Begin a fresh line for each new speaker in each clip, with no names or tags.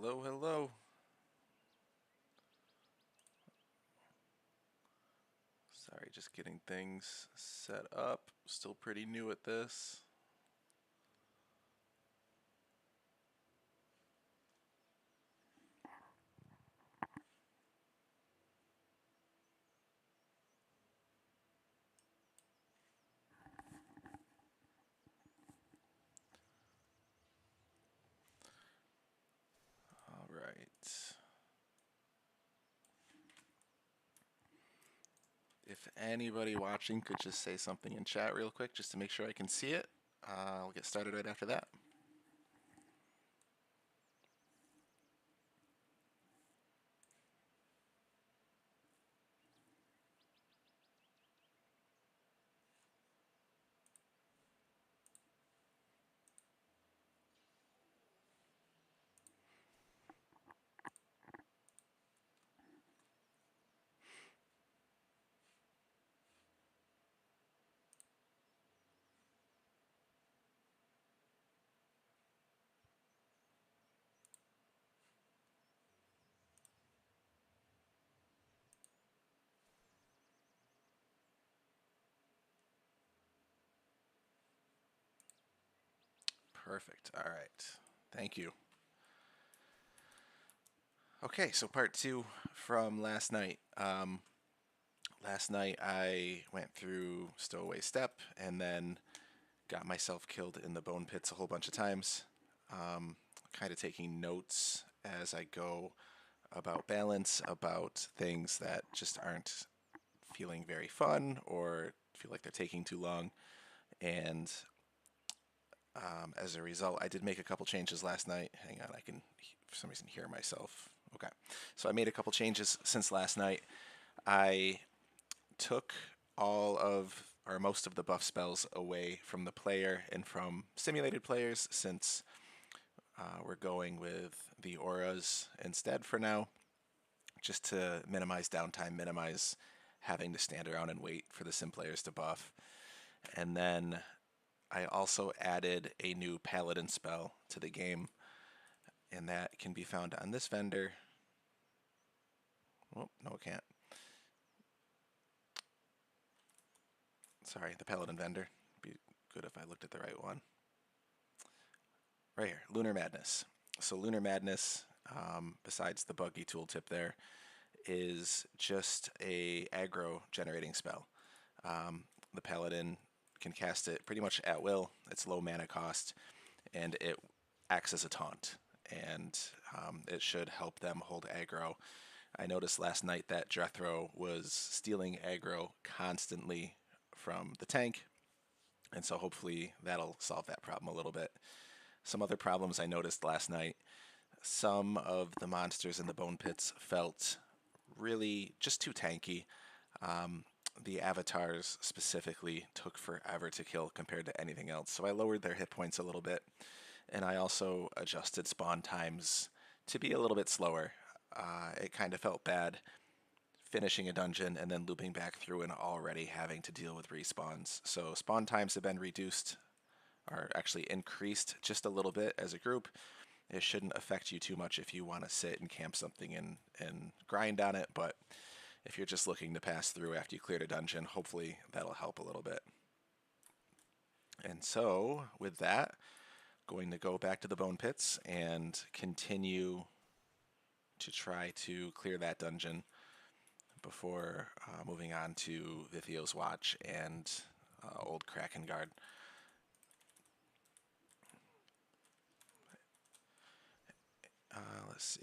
Hello, hello. Sorry, just getting things set up. Still pretty new at this. All right. If anybody watching could just say something in chat real quick just to make sure I can see it, I'll get started right after that. Perfect. All right. Thank you. Okay, so part two from last night. Last night I went through Stowaway Step and then got myself killed in the bone pits a whole bunch of times. Kind of taking notes as I go about balance, about things that just aren't feeling very fun or feel like they're taking too long. And as a result, I did make a couple changes last night. Hang on, I can, for some reason, hear myself. Okay. So I made a couple changes since last night. I took all of or most of the buff spells away from the player and from simulated players since we're going with the auras instead for now, just to minimize downtime, minimize having to stand around and wait for the sim players to buff. And then I also added a new paladin spell to the game, and that can be found on this vendor. Oh, no, it can't. Sorry, the paladin vendor. Be good if I looked at the right one. Right here, Lunar Madness. So Lunar Madness, besides the buggy tooltip there, is just a aggro generating spell. The paladin can cast it pretty much at will. It's low mana cost, and it acts as a taunt, and it should help them hold aggro. I noticed last night that Jethro was stealing aggro constantly from the tank, and so hopefully that'll solve that problem a little bit. Some other problems I noticed last night, some of the monsters in the bone pits felt really just too tanky. The avatars specifically took forever to kill compared to anything else, so I lowered their hit points a little bit, and I also adjusted spawn times to be a little bit slower. It kind of felt bad finishing a dungeon and then looping back through and already having to deal with respawns. So spawn times have been reduced, or actually increased just a little bit as a group. It shouldn't affect you too much if you want to sit and camp something and grind on it, but if you're just looking to pass through after you cleared a dungeon, hopefully that'll help a little bit. And so, with that, going to go back to the bone pits and continue to try to clear that dungeon before moving on to Vithio's Watch and Old Kraken Guard. Let's see.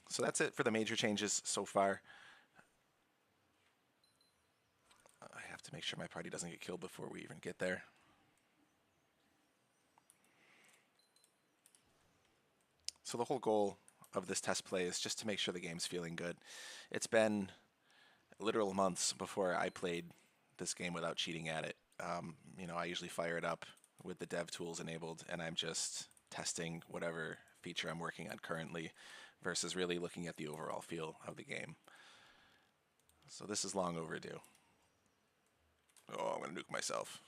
So that's it for the major changes so far. I have to make sure my party doesn't get killed before we even get there. So the whole goal of this test play is just to make sure the game's feeling good. It's been literal months before I played this game without cheating at it. I usually fire it up with the dev tools enabled, and I'm just testing whatever feature I'm working on currently versus really looking at the overall feel of the game. So this is long overdue. Oh, I'm going to nuke myself.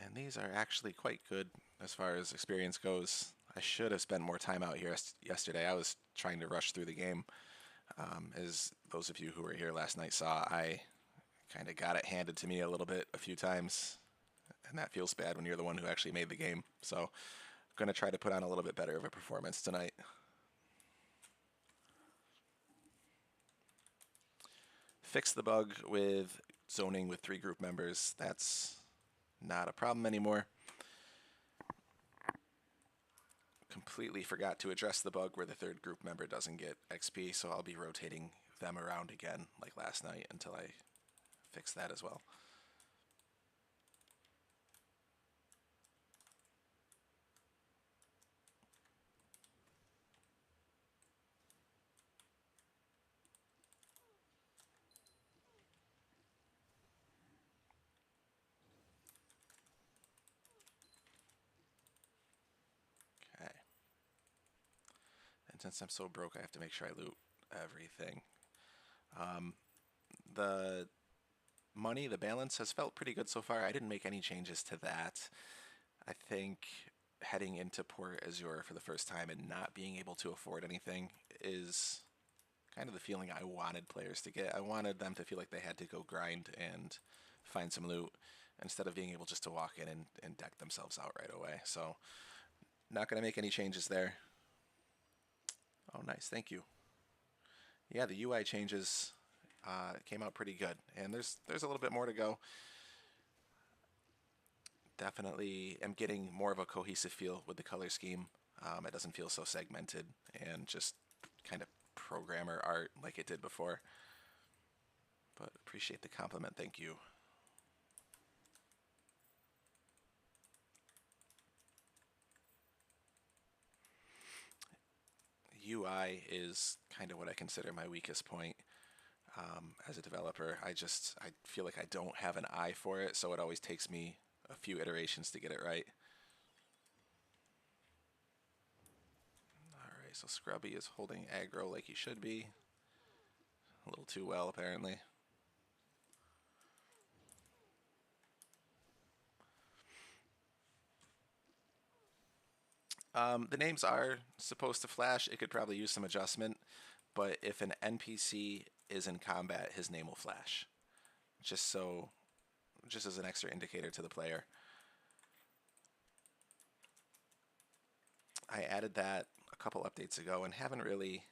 And these are actually quite good as far as experience goes. I should have spent more time out here yesterday. I was trying to rush through the game. As those of you who were here last night saw, I kind of got it handed to me a little bit a few times, and that feels bad when you're the one who actually made the game. So I'm going to try to put on a little bit better of a performance tonight. Fix the bug with zoning with 3 group members. That's not a problem anymore. Completely forgot to address the bug where the 3rd group member doesn't get XP, so I'll be rotating them around again like last night until I fix that as well. Okay. And since I'm so broke, I have to make sure I loot everything. The money, the balance has felt pretty good so far. I didn't make any changes to that. I think heading into Port Azure for the first time and not being able to afford anything is kind of the feeling I wanted players to get. I wanted them to feel like they had to go grind and find some loot instead of being able just to walk in and deck themselves out right away. So not going to make any changes there. Oh, nice. Thank you. Yeah, the UI changes came out pretty good, and there's a little bit more to go. Definitely am getting more of a cohesive feel with the color scheme. It doesn't feel so segmented and just kind of programmer art like it did before. But appreciate the compliment. Thank you. UI is kind of what I consider my weakest point as a developer. I feel like I don't have an eye for it, so it always takes me a few iterations to get it right. Alright, so Scrubby is holding aggro like he should be. A little too well, apparently. The names are supposed to flash. It could probably use some adjustment, but if an NPC is in combat, his name will flash. Just so, just as an extra indicator to the player. I added that a couple updates ago and haven't really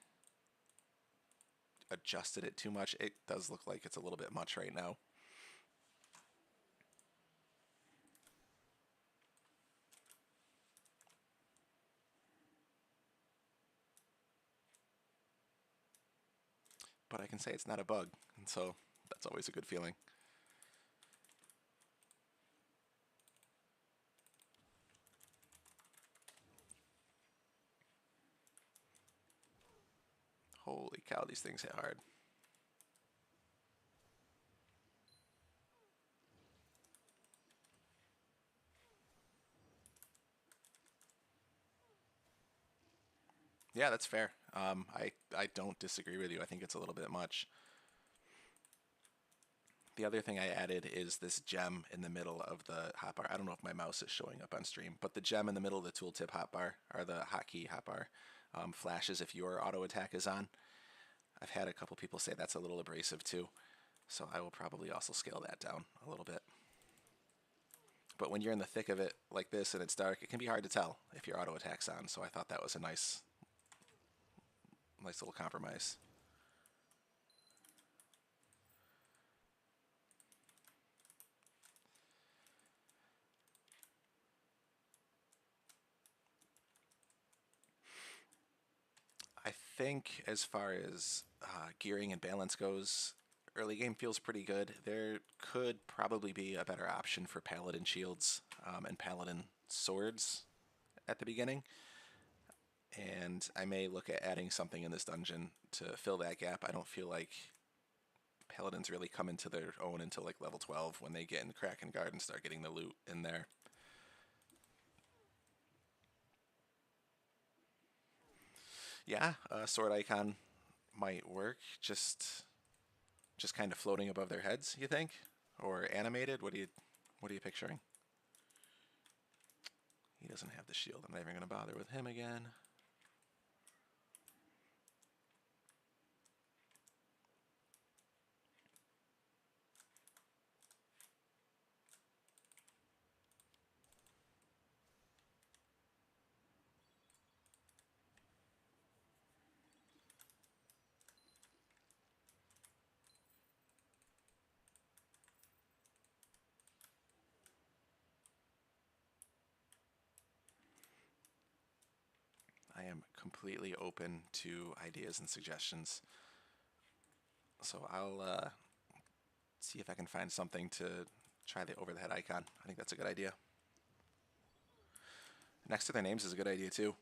adjusted it too much. It does look like it's a little bit much right now. But I can say it's not a bug, and so that's always a good feeling. Holy cow, these things hit hard. Yeah, that's fair. I don't disagree with you. I think it's a little bit much. The other thing I added is this gem in the middle of the hotbar. I don't know if my mouse is showing up on stream, but the gem in the middle of the tooltip hotbar, or the hotkey hotbar, flashes if your auto attack is on. I've had a couple people say that's a little abrasive too, so I will probably also scale that down a little bit. But when you're in the thick of it like this and it's dark, it can be hard to tell if your auto attack's on, so I thought that was a nice little compromise. I think as far as gearing and balance goes, early game feels pretty good. There could probably be a better option for paladin shields and paladin swords at the beginning. And I may look at adding something in this dungeon to fill that gap. I don't feel like paladins really come into their own until like level 12 when they get in Kraken Guard and start getting the loot in there. Yeah, a sword icon might work. Just kind of floating above their heads, you think? Or animated? What are you picturing? He doesn't have the shield. I'm not even going to bother with him again. I am completely open to ideas and suggestions. So I'll see if I can find something to try the over the head icon. I think that's a good idea. Next to their names is a good idea too.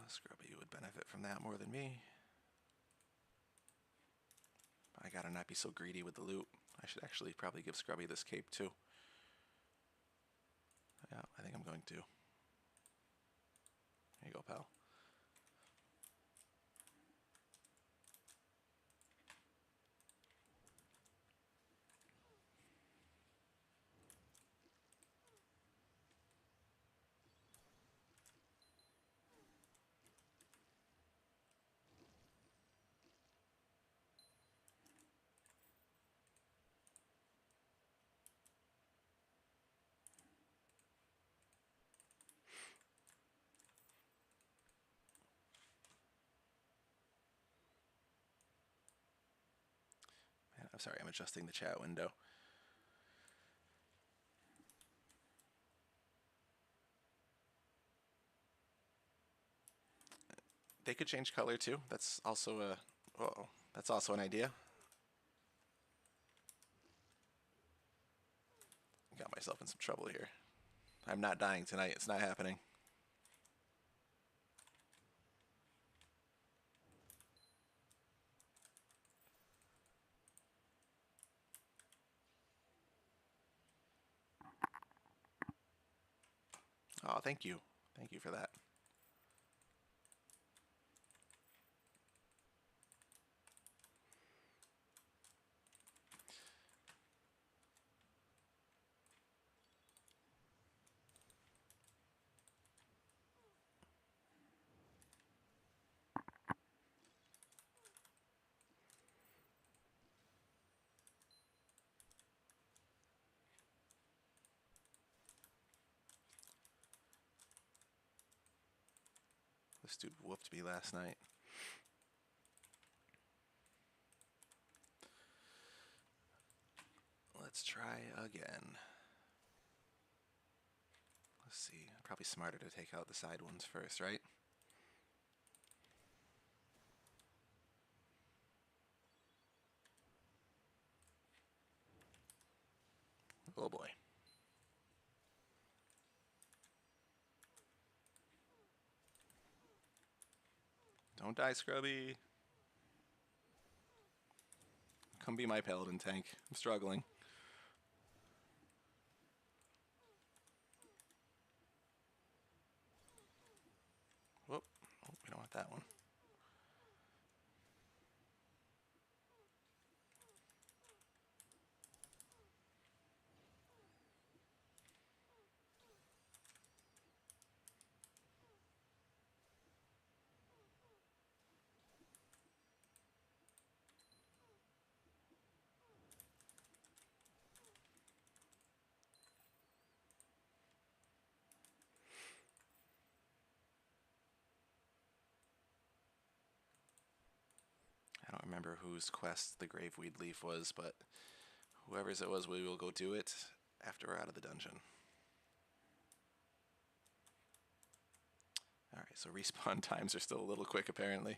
Scrubby would benefit from that more than me. I gotta not be so greedy with the loot. I should actually probably give Scrubby this cape too. Yeah, I think I'm going to. Here you go, pal. Man, I'm sorry, I'm adjusting the chat window. They could change color too. That's also a. Uh-oh. That's also an idea. Got myself in some trouble here. I'm not dying tonight. It's not happening. Oh, thank you. Thank you for that. This dude whooped me last night. Let's try again. Let's see. Probably smarter to take out the side ones first, right? Oh boy. Don't die, Scrubby. Come be my paladin tank. I'm struggling. Whoop. Oh, we don't want that one. I don't remember whose quest the Graveweed Leaf was, but whoever's it was, we will go do it after we're out of the dungeon. Alright, so respawn times are still a little quick apparently.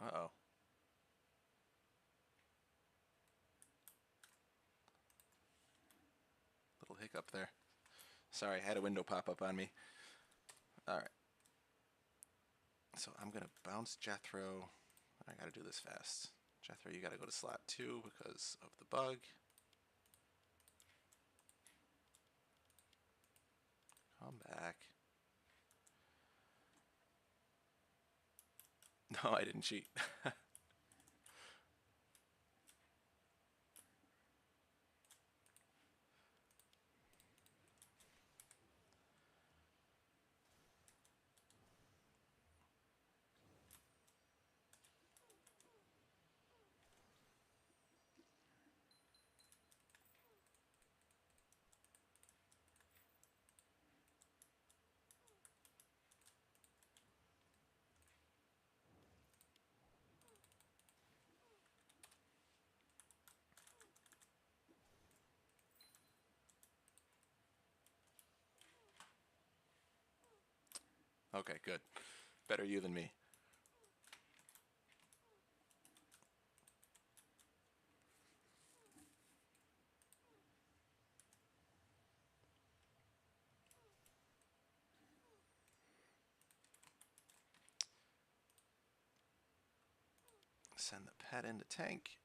Uh-oh. Little hiccup there. Sorry, I had a window pop up on me. All right. So I'm going to bounce Jethro. I got to do this fast. Jethro, you got to go to slot 2 because of the bug. Come back. No, I didn't cheat. Okay, good. Better you than me. Send the pet into tank.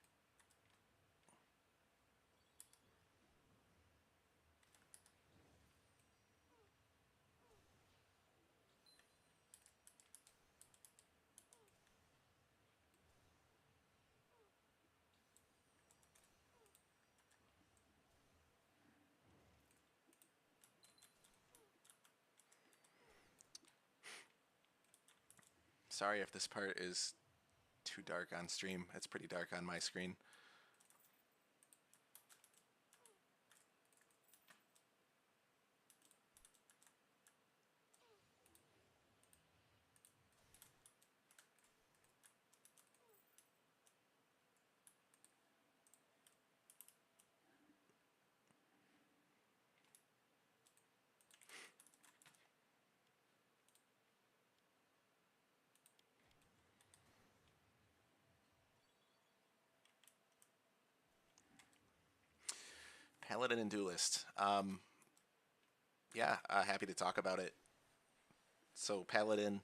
Sorry if this part is too dark on stream. It's pretty dark on my screen. Paladin and Duelist. Yeah, happy to talk about it. So Paladin,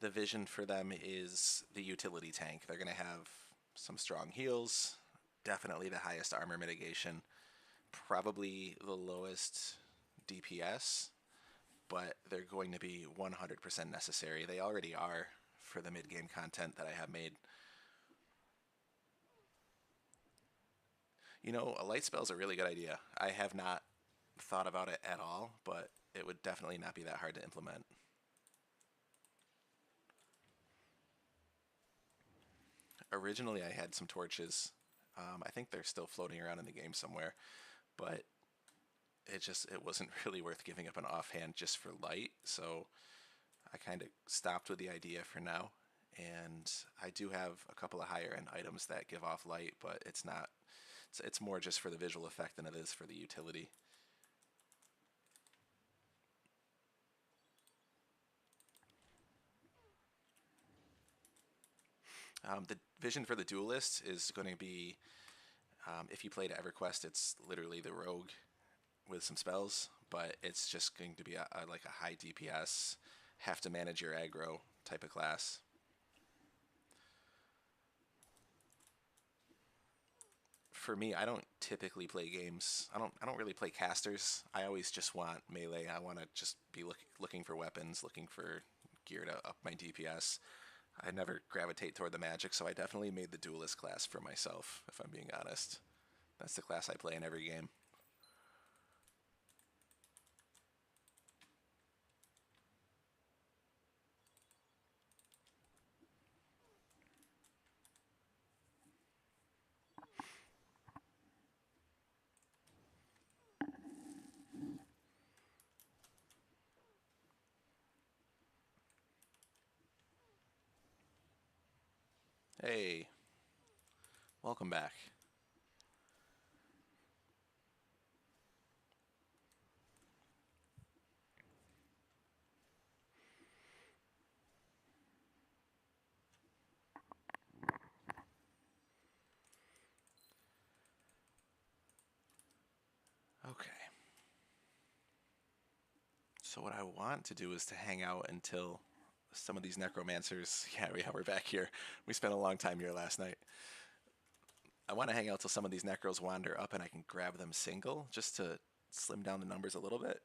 the vision for them is the utility tank. They're going to have some strong heals, definitely the highest armor mitigation, probably the lowest DPS, but they're going to be 100% necessary. They already are for the mid-game content that I have made. You know, a light spell is a really good idea. I have not thought about it at all, but it would definitely not be that hard to implement. Originally, I had some torches. I think they're still floating around in the game somewhere, but it wasn't really worth giving up an offhand just for light. So I kind of stopped with the idea for now. And I do have a couple of higher end items that give off light, but it's not. It's more just for the visual effect than it is for the utility. The vision for the duelist is going to be if you play to EverQuest, it's literally the rogue with some spells, but it's just going to be like a high DPS, have to manage your aggro type of class. For me, I don't typically play games. I don't really play casters. I always just want melee. I want to just be looking for weapons, looking for gear to up my DPS. I never gravitate toward the magic, so I definitely made the duelist class for myself, if I'm being honest. That's the class I play in every game. Hey, welcome back. Okay. So what I want to do is to hang out until some of these necromancers. Yeah, we're back here. We spent a long time here last night. I want to hang out till some of these necros wander up and I can grab them single just to slim down the numbers a little bit.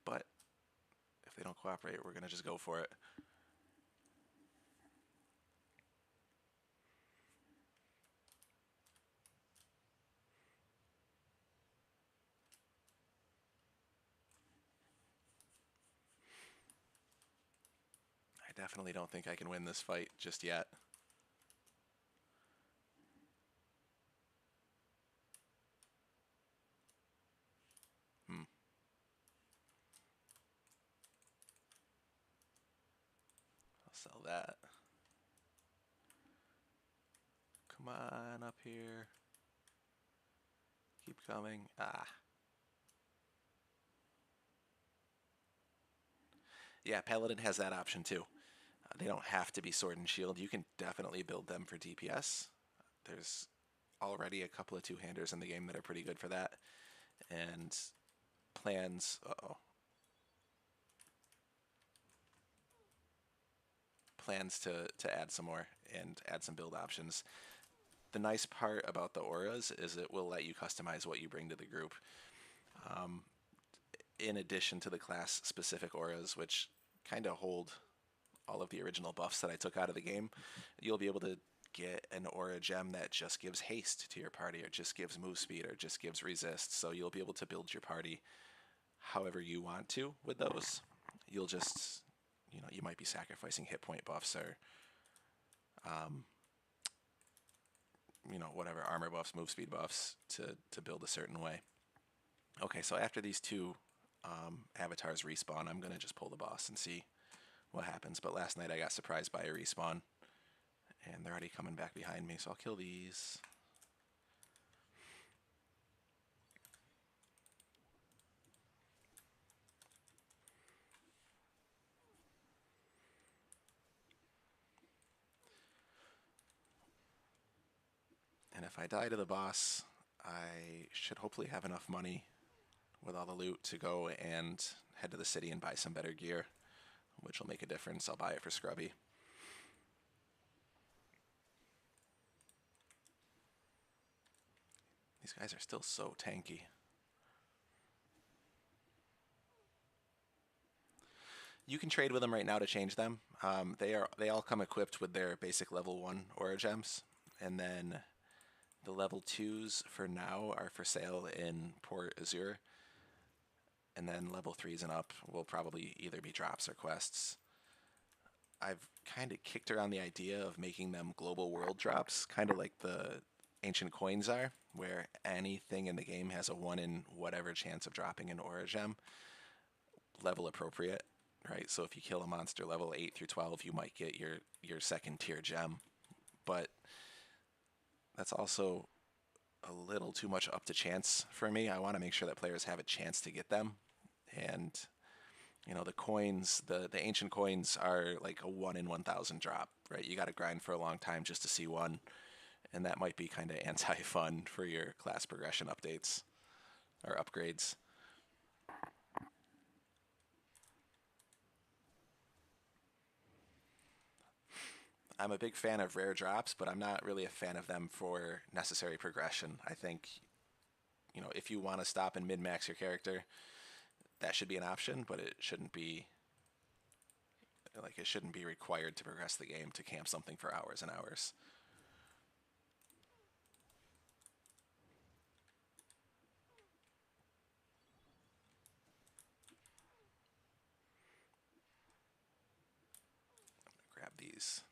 But if they don't cooperate, we're going to just go for it. I definitely don't think I can win this fight just yet. Hmm. I'll sell that. Come on up here. Keep coming. Ah. Yeah, Paladin has that option too. They don't have to be sword and shield. You can definitely build them for DPS. There's already a couple of two-handers in the game that are pretty good for that. And plans, plans to add some more and add some build options. The nice part about the auras is it will let you customize what you bring to the group. Um, in addition to the class specific auras, which kind of hold all of the original buffs that I took out of the game, you'll be able to get an aura gem that just gives haste to your party, or just gives move speed, or just gives resist. So you'll be able to build your party however you want to with those. You'll just, you might be sacrificing hit point buffs or, um, whatever armor buffs, move speed buffs to build a certain way. Okay, so after these two avatars respawn, I'm gonna just pull the boss and see what happens. But last night I got surprised by a respawn, and they're already coming back behind me, so I'll kill these. And if I die to the boss, I should hopefully have enough money with all the loot to go and head to the city and buy some better gear, which will make a difference. I'll buy it for Scrubby. These guys are still so tanky. You can trade with them right now to change them. They all come equipped with their basic level 1 aura gems, and then the level 2s for now are for sale in Port Azure, and then level 3s and up will probably either be drops or quests. I've kind of kicked around the idea of making them global world drops, kind of like the ancient coins are, where anything in the game has a 1 in whatever chance of dropping an aura gem, level appropriate, right? So if you kill a monster level 8 through 12, you might get your second tier gem, but that's also a little too much up to chance for me. I want to make sure that players have a chance to get them, and the coins, the ancient coins are like a 1 in 1,000 drop, right? You got to grind for a long time just to see one, and that might be kind of anti-fun for your class progression updates or upgrades. I'm a big fan of rare drops, but I'm not really a fan of them for necessary progression. I think, if you want to stop and min-max your character, that should be an option, but it shouldn't be required to progress the game to camp something for hours and hours. Grab these.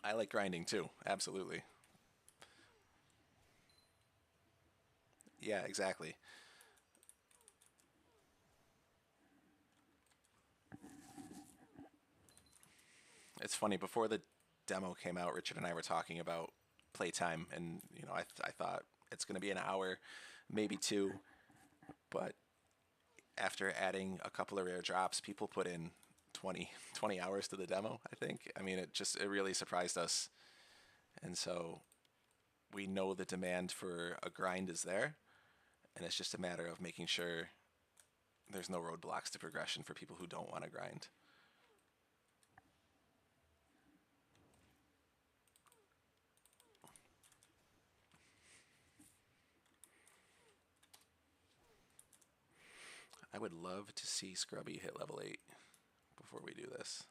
I like grinding too, absolutely. Yeah, exactly. It's funny, before the demo came out, Richard and I were talking about playtime, and I thought it's going to be an hour, maybe two, but after adding a couple of rare drops, people put in 20 hours to the demo, I think. I mean, it really surprised us. And so we know the demand for a grind is there, and it's just a matter of making sure there's no roadblocks to progression for people who don't want to grind. I would love to see Scrubby hit level 8 before we do this.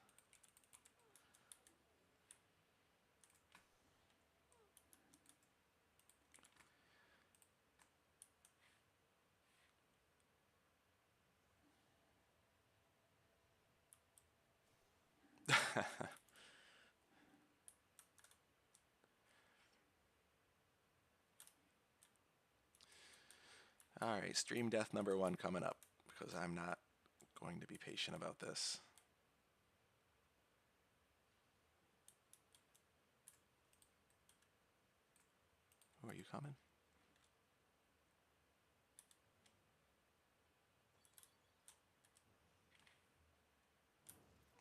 Alright, stream death number 1 coming up, because I'm not going to be patient about this. Who are you coming?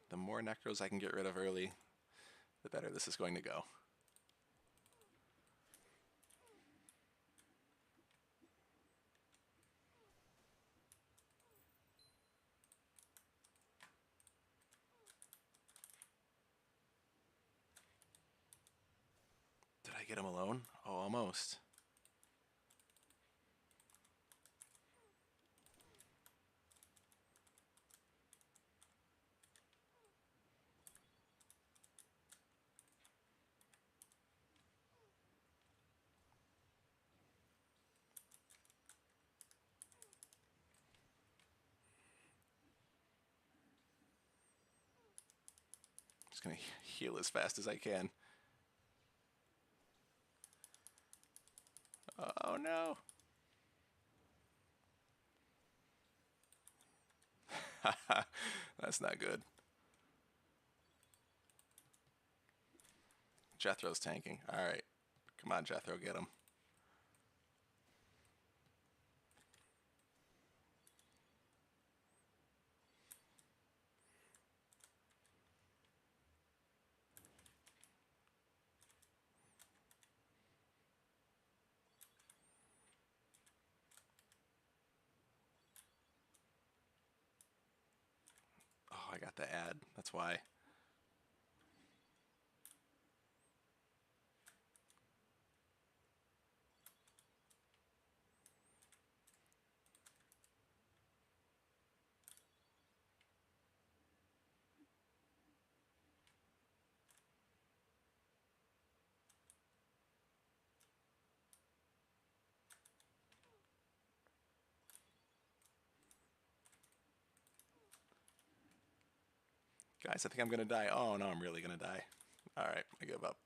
The more Necros I can get rid of early, the better this is going to go. Did I get him alone? Oh, almost. Just gonna heal as fast as I can. Oh no! That's not good. Jethro's tanking. Alright. Come on, Jethro, get him. Oh, I got the ad. That's why. Guys, I think I'm gonna die. Oh no, I'm really gonna die. Alright, I give up.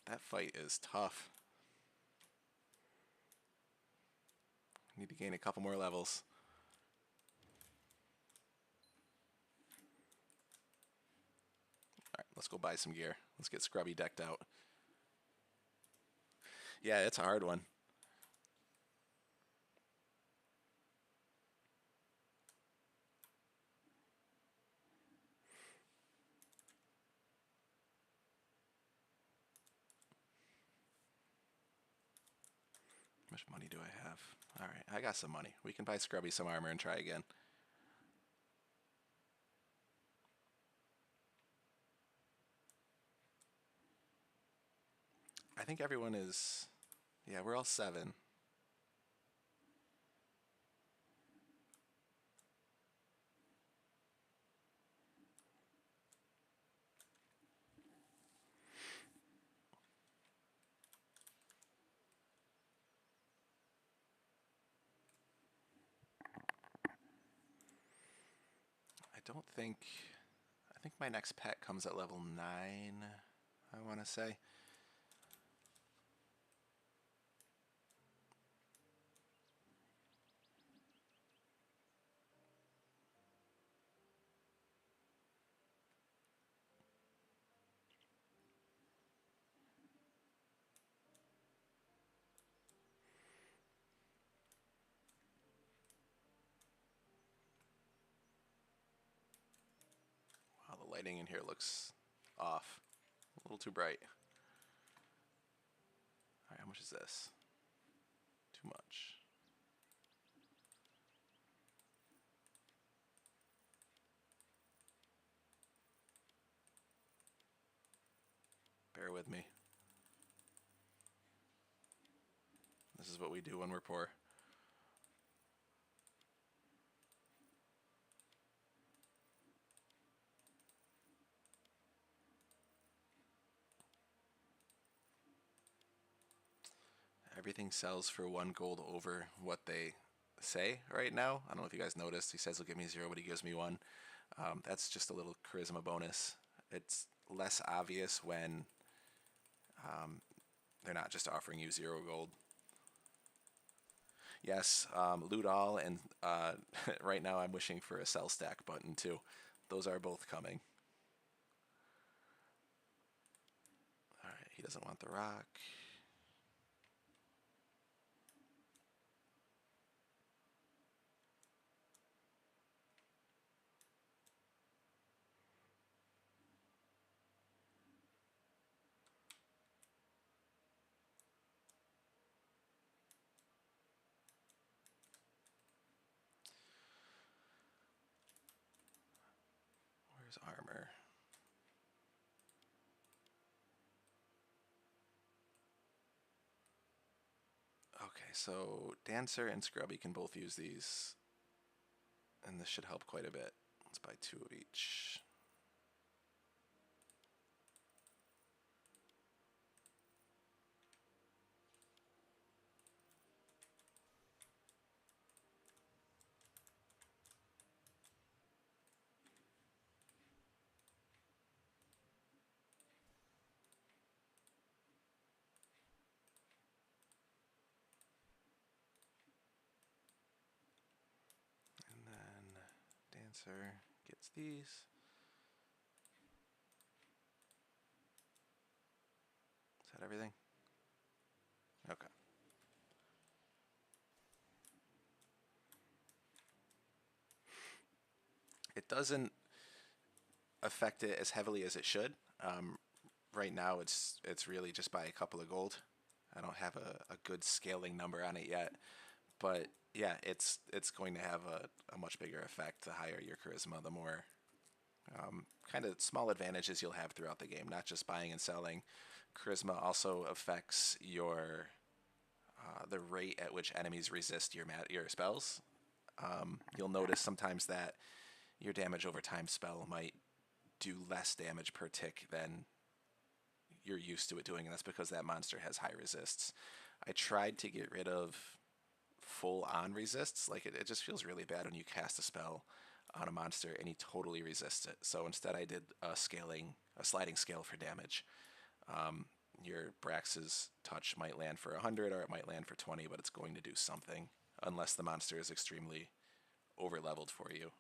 That fight is tough. Need to gain a couple more levels. Alright, let's go buy some gear. Let's get Scrubby decked out. Yeah, it's a hard one. How much money do I have? Alright, I got some money. We can buy Scrubby some armor and try again. I think everyone is... Yeah, we're all 7. don't think... I think my next pet comes at level 9, I want to say. Wow, the lighting in here looks off. A little too bright. Alright, how much is this? Too much. Bear with me. This is what we do when we're poor. Everything sells for 1 gold over what they say right now. I don't know if you guys noticed. He says he'll give me 0, but he gives me 1. That's just a little charisma bonus. It's less obvious when they're not just offering you 0 gold. Yes, loot all, and right now I'm wishing for a sell stack button too. Those are both coming. Alright, he doesn't want the rock. Where's armor? Okay, so Dancer and Scrubby can both use these, and this should help quite a bit. Let's buy 2 of each. And then Dancer gets these. Is that everything? Okay. It doesn't affect it as heavily as it should. Right now it's really just by a couple of gold. I don't have a good scaling number on it yet, but yeah, it's going to have a much bigger effect the higher your charisma, the more kind of small advantages you'll have throughout the game, not just buying and selling. Charisma also affects your the rate at which enemies resist your spells. You'll notice sometimes that your damage over time spell might do less damage per tick than you're used to it doing, and that's because that monster has high resists. I tried to get rid of full on resists. Like it just feels really bad when you cast a spell on a monster and he totally resists it. So instead I did a sliding scale for damage. Your Brax's touch might land for 100 or it might land for 20, but it's going to do something unless the monster is extremely over leveled for you.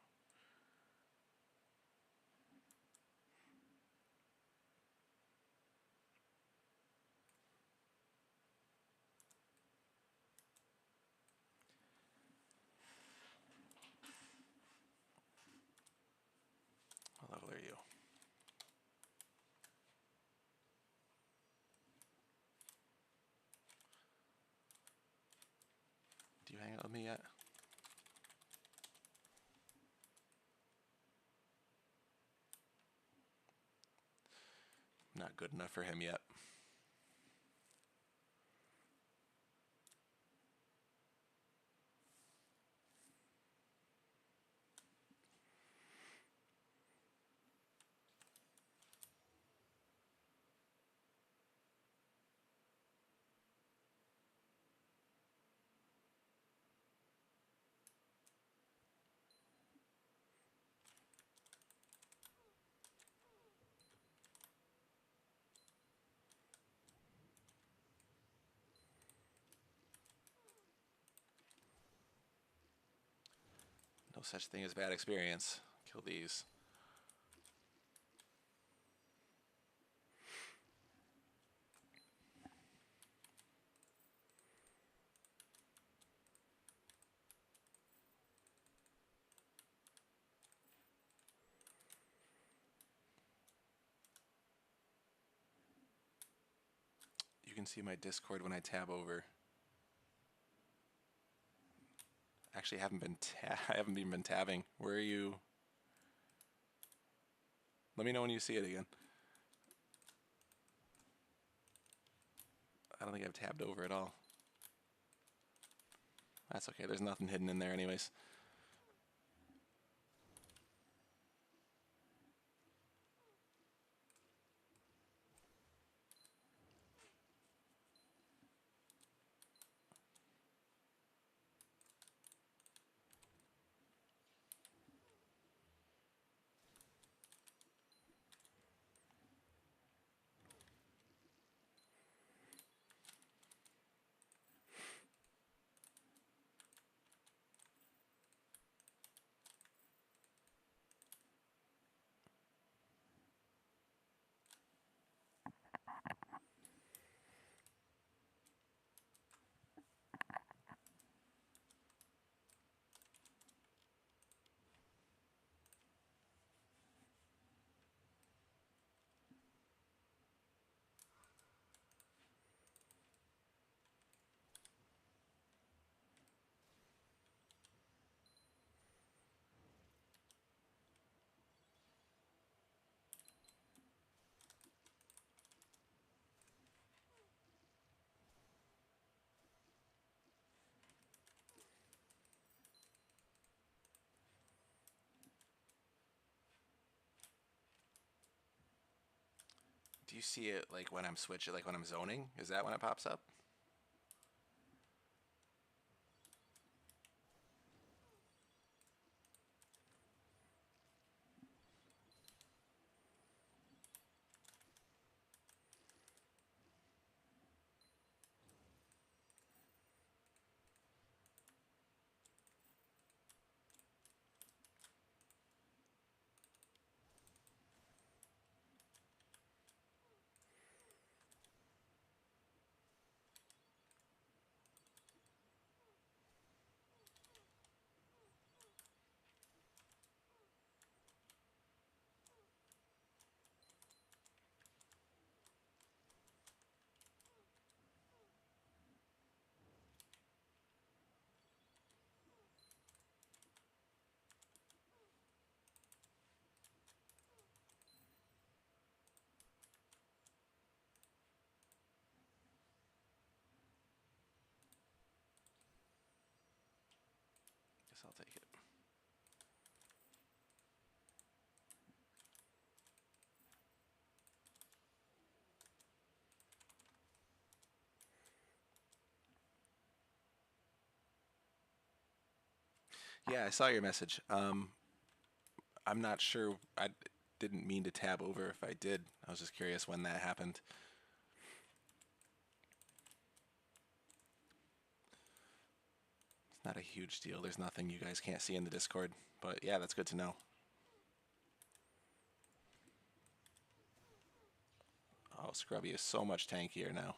What level are you? Do you hang out with me yet? Not good enough for him yet. No such thing as bad experience. Kill these. You can see my Discord when I tab over. Actually, I haven't been I haven't even been tabbing. Where are you? Let me know when you see it again. I don't think I've tabbed over at all. That's okay. There's nothing hidden in there anyways. Do you see it like when I'm switching, like when I'm zoning? Is that when it pops up? Guess I'll take it. Yeah, I saw your message. I'm not sure. I didn't mean to tab over. If I did, I was just curious when that happened. It's not a huge deal. There's nothing you guys can't see in the Discord. But yeah, that's good to know. Oh, Scrubby is so much tankier now.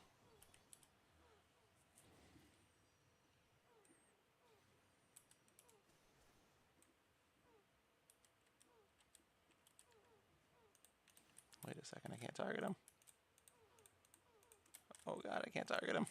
Wait a second, I can't target him. Oh god, I can't target him.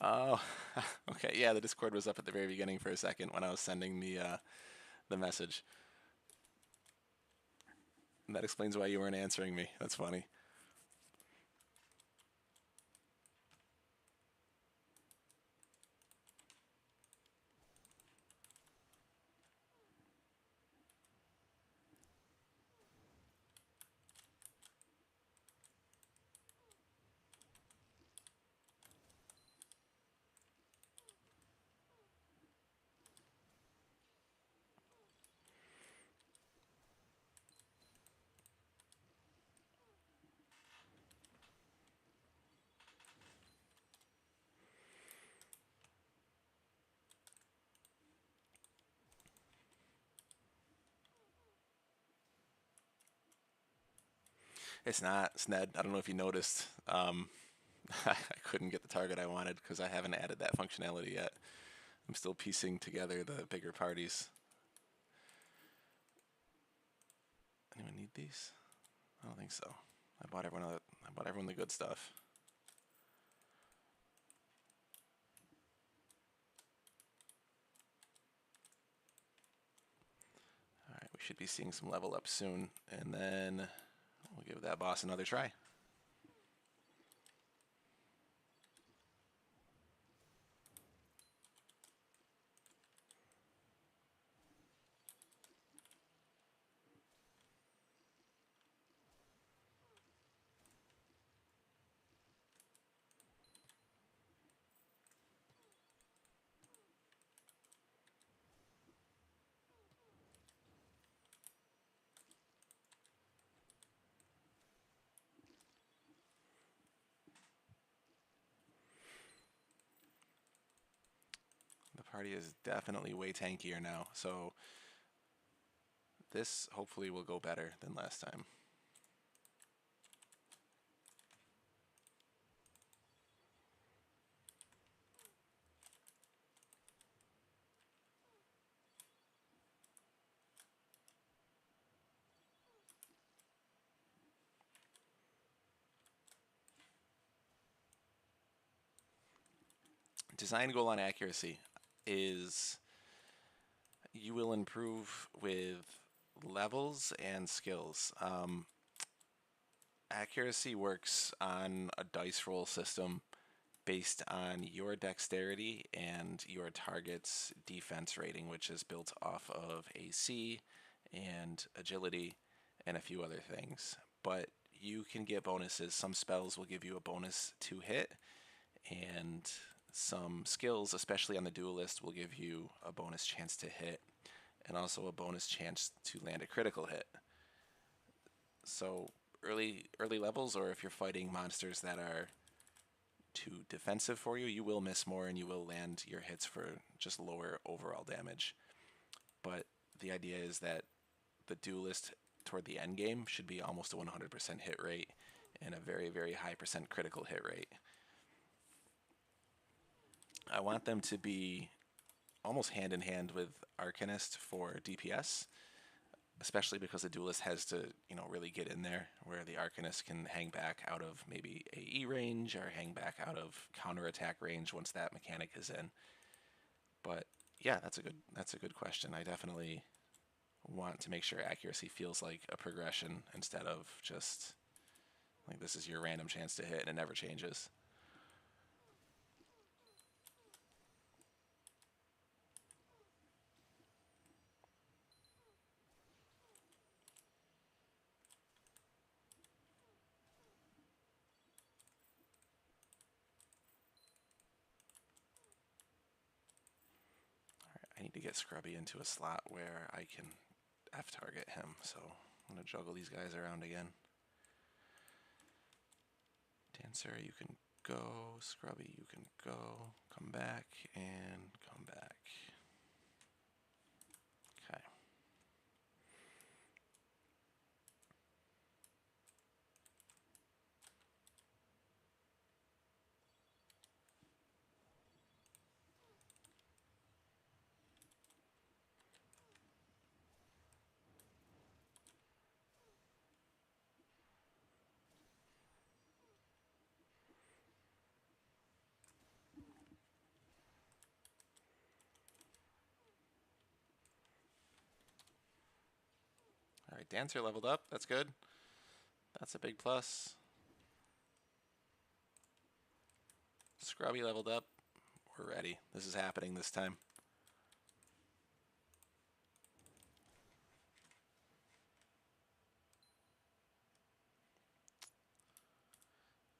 Oh, okay. Yeah, the Discord was up at the very beginning for a second when I was sending the message. And that explains why you weren't answering me. That's funny. It's not Sned. I don't know if you noticed. I couldn't get the target I wanted because I haven't added that functionality yet. I'm still piecing together the bigger parties. Anyone need these? I don't think so. I bought everyone the good stuff. All right, we should be seeing some level up soon, and then we'll give that boss another try. The party is definitely way tankier now, so this hopefully will go better than last time. Design goal on accuracy is you will improve with levels and skills. Accuracy works on a dice roll system based on your dexterity and your target's defense rating, which is built off of AC and agility and a few other things. But you can get bonuses. Some spells will give you a bonus to hit, and some skills, especially on the duelist, will give you a bonus chance to hit and also a bonus chance to land a critical hit. So early levels, or if you're fighting monsters that are too defensive for you, you will miss more and you will land your hits for just lower overall damage. But the idea is that the duelist toward the end game should be almost a 100% hit rate and a very, very high percent critical hit rate. I want them to be almost hand in hand with Arcanist for DPS, especially because the duelist has to, really get in there, where the Arcanist can hang back out of maybe AE range or hang back out of counterattack range once that mechanic is in. But yeah, that's a good question. I definitely want to make sure accuracy feels like a progression instead of just like this is your random chance to hit and it never changes. I need to get Scrubby into a slot where I can F target him, so I'm going to juggle these guys around again. Dancer, you can go. Scrubby, you can go. Come back and come back. Okay. All right, Dancer leveled up. That's good. That's a big plus. Scrubby leveled up. We're ready. This is happening this time.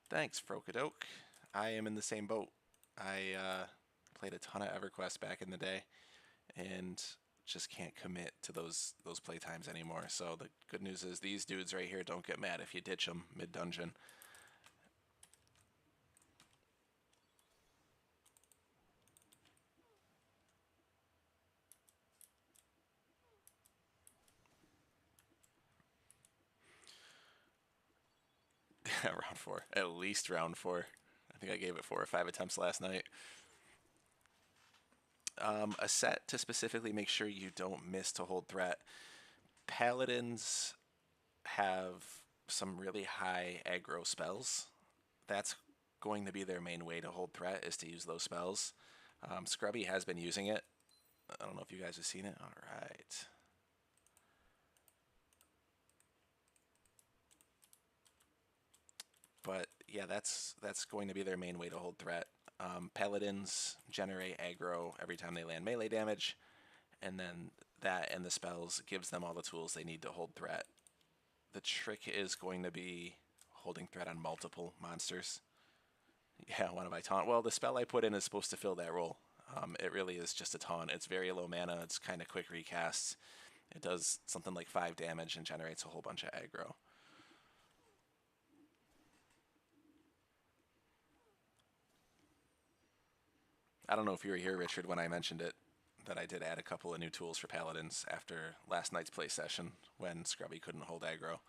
Thanks, Frokadoke. I am in the same boat. I played a ton of EverQuest back in the day, and just can't commit to those playtimes anymore. So the good news is these dudes right here don't get mad if you ditch them mid-dungeon. Round four. At least round four. I think I gave it 4 or 5 attempts last night. A set to specifically make sure you don't miss to hold threat. Paladins have some really high aggro spells. That's going to be their main way to hold threat, is to use those spells. Scrubby has been using it. I don't know if you guys have seen it. All right. But yeah, that's going to be their main way to hold threat. Paladins generate aggro every time they land melee damage, and then that and the spells gives them all the tools they need to hold threat. The trick is going to be holding threat on multiple monsters. Yeah, one of I taunt. Well, the spell I put in is supposed to fill that role. It really is just a taunt. It's very low mana. It's kind of quick recast. It does something like 5 damage and generates a whole bunch of aggro. I don't know if you were here, Richard, when I mentioned it, that I did add a couple of new tools for Paladins after last night's play session when Scrubby couldn't hold aggro.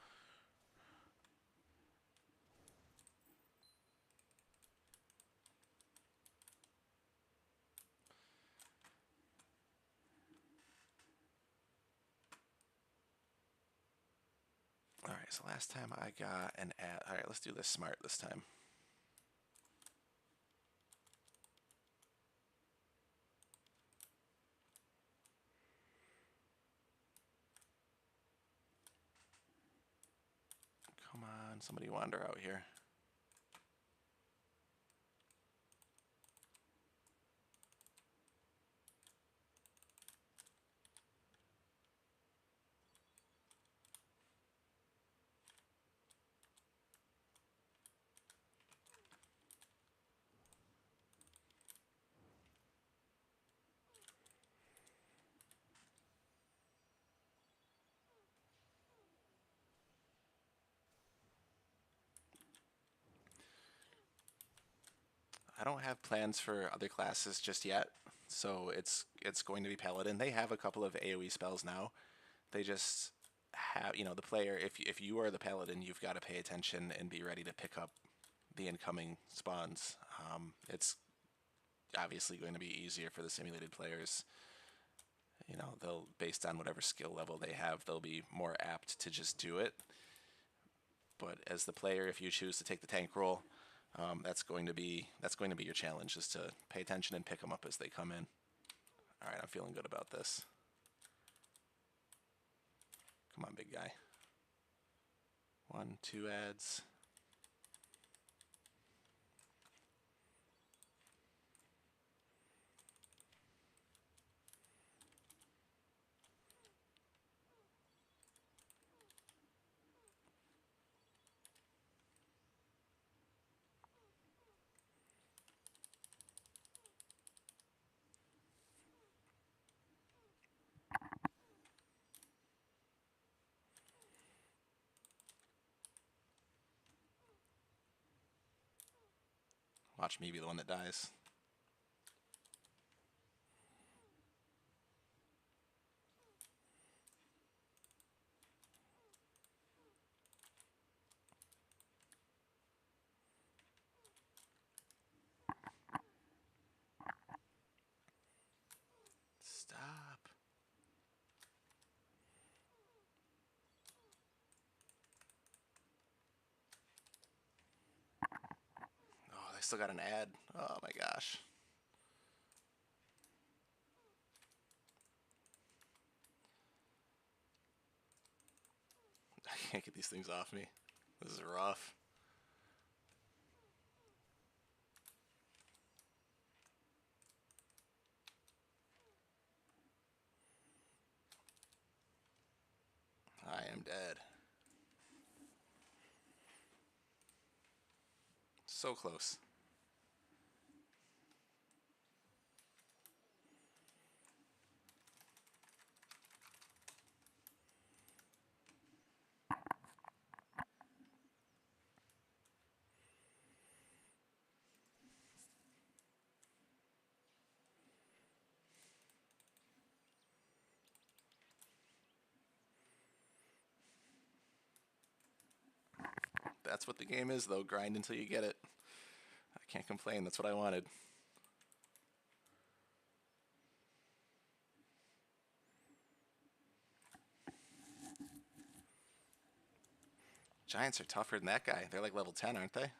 Alright, so last time I got an ad. Alright, let's do this smart this time. Come on, somebody wander out here. I don't have plans for other classes just yet, so it's going to be Paladin. They have a couple of AoE spells now. They just have, the player, if you are the Paladin, you've got to pay attention and be ready to pick up the incoming spawns. It's obviously going to be easier for the simulated players. They'll, based on whatever skill level they have, they'll be more apt to just do it. But as the player, if you choose to take the tank role, that's going to be your challenge, is to pay attention and pick them up as they come in. All right, I'm feeling good about this. Come on, big guy. 1, 2 ads. Watch me be the one that dies. Stop. Oh, they still got an ad. Oh my gosh. I can't get these things off me. This is rough. I am dead. So close. That's what the game is, though. Grind until you get it. I can't complain. That's what I wanted. Giants are tougher than that guy. They're like level 10, aren't they?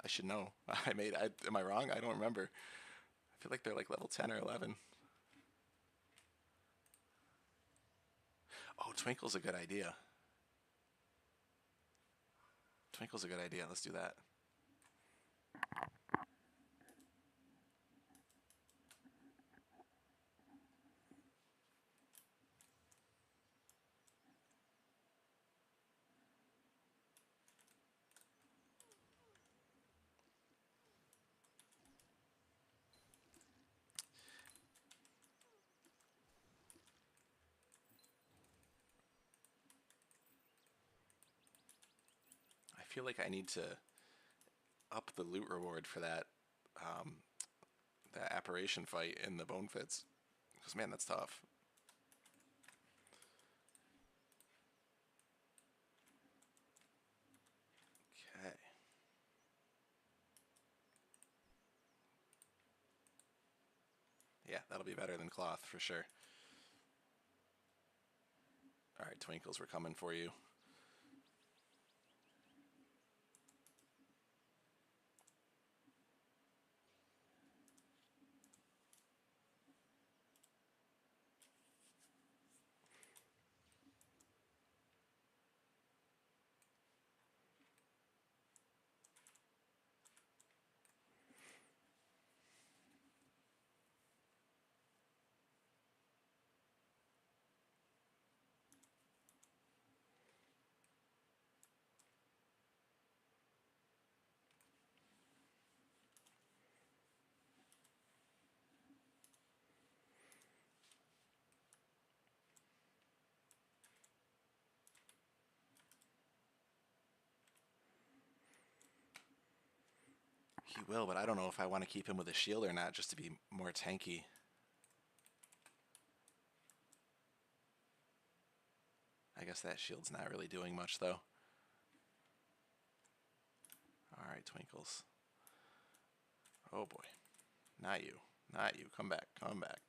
I should know. Am I wrong? I don't remember. I feel like they're like level 10 or 11. Oh, Twinkle's a good idea. Twinkle's a good idea. Let's do that. I feel like I need to up the loot reward for um, that apparition fight in the Bone Fits. Because, man, that's tough. Okay. Yeah, that'll be better than cloth for sure. All right, Twinkles, we're coming for you. He will, but I don't know if I want to keep him with a shield or not just to be more tanky. I guess that shield's not really doing much, though. All right, Twinkles. Oh, boy. Not you. Not you. Come back. Come back.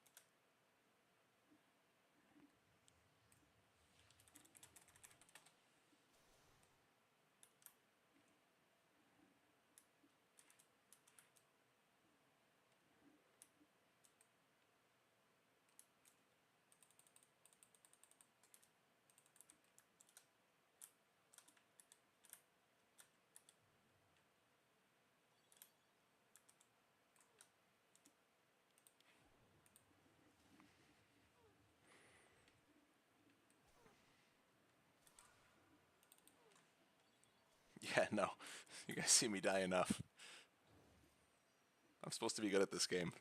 Yeah, no. You guys see me die enough. I'm supposed to be good at this game.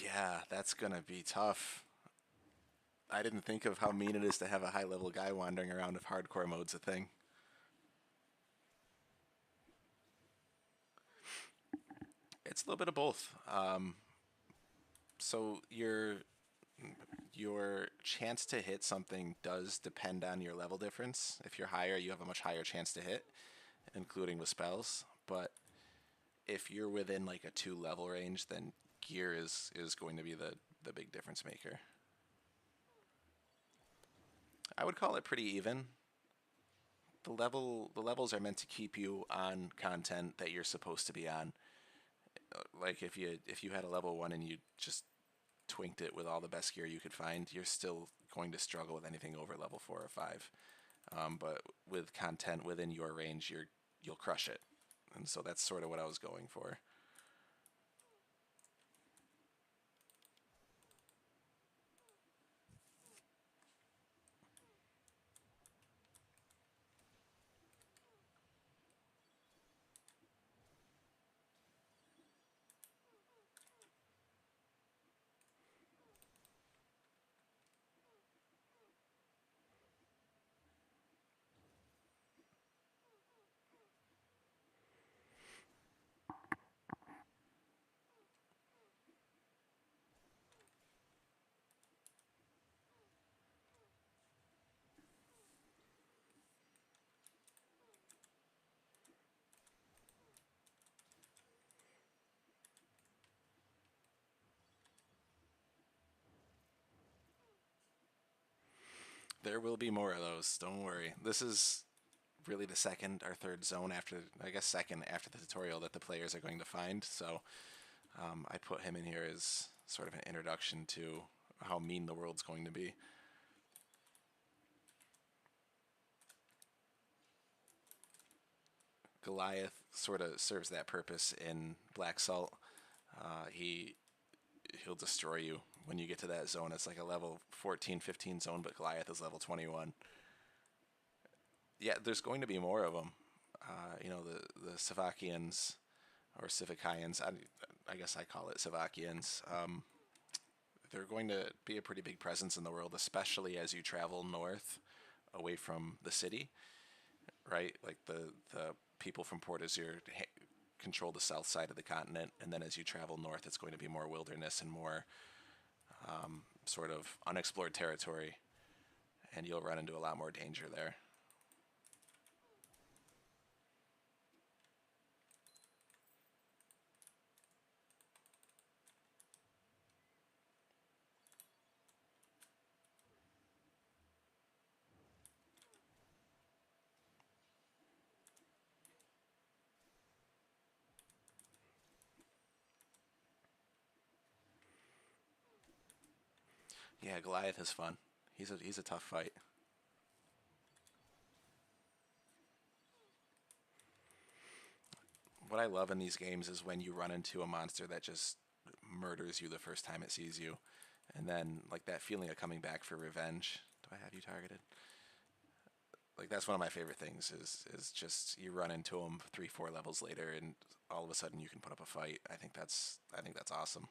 Yeah, that's gonna be tough. I didn't think of how mean it is to have a high level guy wandering around if hardcore mode's a thing. It's a little bit of both. So your chance to hit something does depend on your level difference. If you're higher, you have a much higher chance to hit, including with spells. But if you're within like a 2 level range, then gear is going to be the big difference maker. I would call it pretty even. The levels are meant to keep you on content that you're supposed to be on. Like if you had a level 1 and you just twinked it with all the best gear you could find, you're still going to struggle with anything over level 4 or 5. But with content within your range, you'll crush it. And so that's sort of what I was going for. There will be more of those. Don't worry. This is really the second or third zone after, I guess, second after the tutorial that the players are going to find. So I put him in here as sort of an introduction to how mean the world's going to be. Goliath sort of serves that purpose in Black Salt. He he'll destroy you when you get to that zone. It's like a level 14, 15 zone, but Goliath is level 21. Yeah, there's going to be more of them. The Savakians or Civikians. I guess I call it Savakians. They're going to be a pretty big presence in the world, especially as you travel north away from the city, right? Like the people from Port Azure control the south side of the continent, and then as you travel north, it's going to be more wilderness and more sort of unexplored territory, and you'll run into a lot more danger there. Yeah, Goliath is fun. He's a tough fight. What I love in these games is when you run into a monster that just murders you the first time it sees you, and then like that feeling of coming back for revenge. Do I have you targeted? Like that's one of my favorite things is just you run into them 3, 4 levels later, and all of a sudden you can put up a fight. I think that's awesome.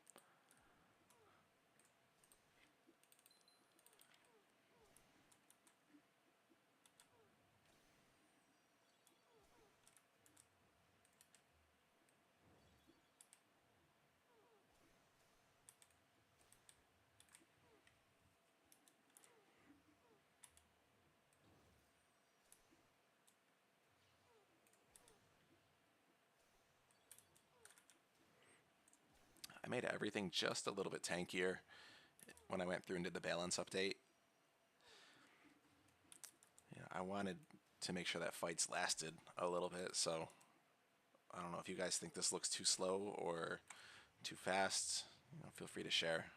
I made everything just a little bit tankier when I went through and did the balance update. I wanted to make sure that fights lasted a little bit, so I don't know if you guys think this looks too slow or too fast. Feel free to share.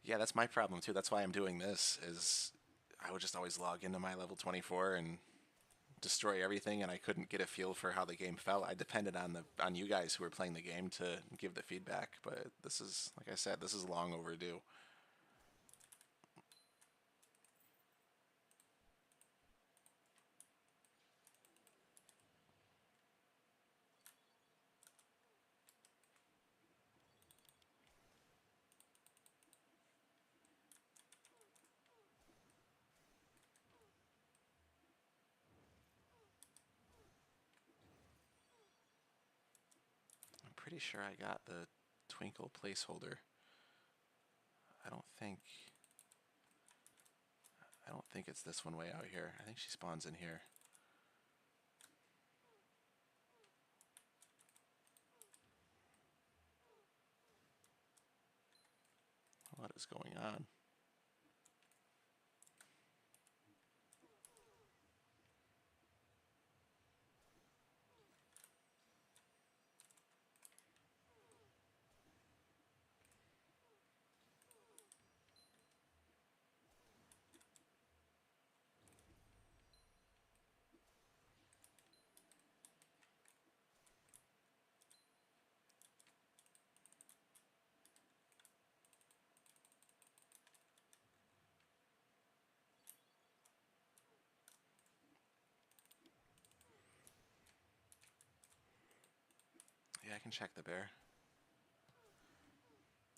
Yeah, that's my problem too. That's why I'm doing this. Is I would just always log into my level 24 and destroy everything, and I couldn't get a feel for how the game felt. I depended on you guys who were playing the game to give the feedback. But this is, like I said, this is long overdue. pretty sure I got the Twinkle placeholder. I don't think it's this one way out here. I think she spawns in here. What is going on? Yeah, I can check the bear.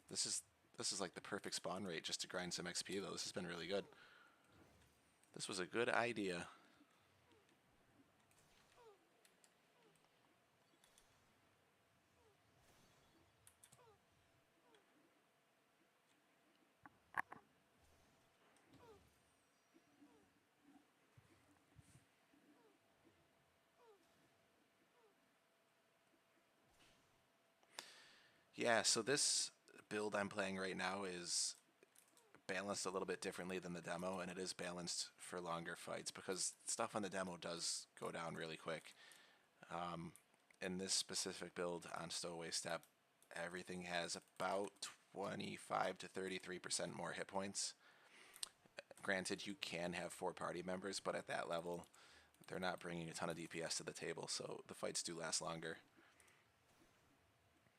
This is like the perfect spawn rate just to grind some XP though. This has been really good. This was a good idea. Yeah, so this build I'm playing right now is balanced a little bit differently than the demo, and it is balanced for longer fights because stuff on the demo does go down really quick. In this specific build on Stowaway Step, everything has about 25 to 33% more hit points. Granted, you can have 4 party members, but at that level, they're not bringing a ton of DPS to the table, so the fights do last longer.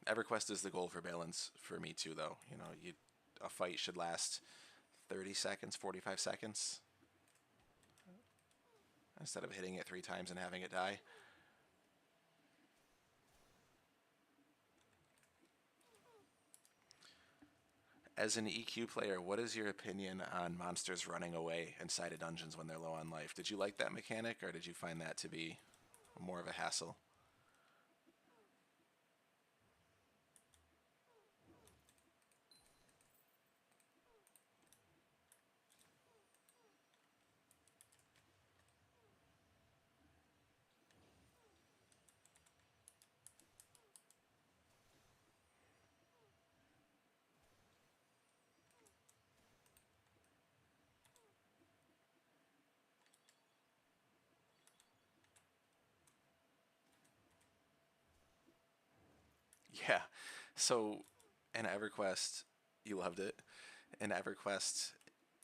EverQuest is the goal for balance for me too, though. You know, a fight should last 30 seconds, 45 seconds, instead of hitting it 3 times and having it die. As an EQ player, what is your opinion on monsters running away inside of dungeons when they're low on life? Did you like that mechanic, or did you find that to be more of a hassle? Yeah. So in EverQuest, you loved it. In EverQuest,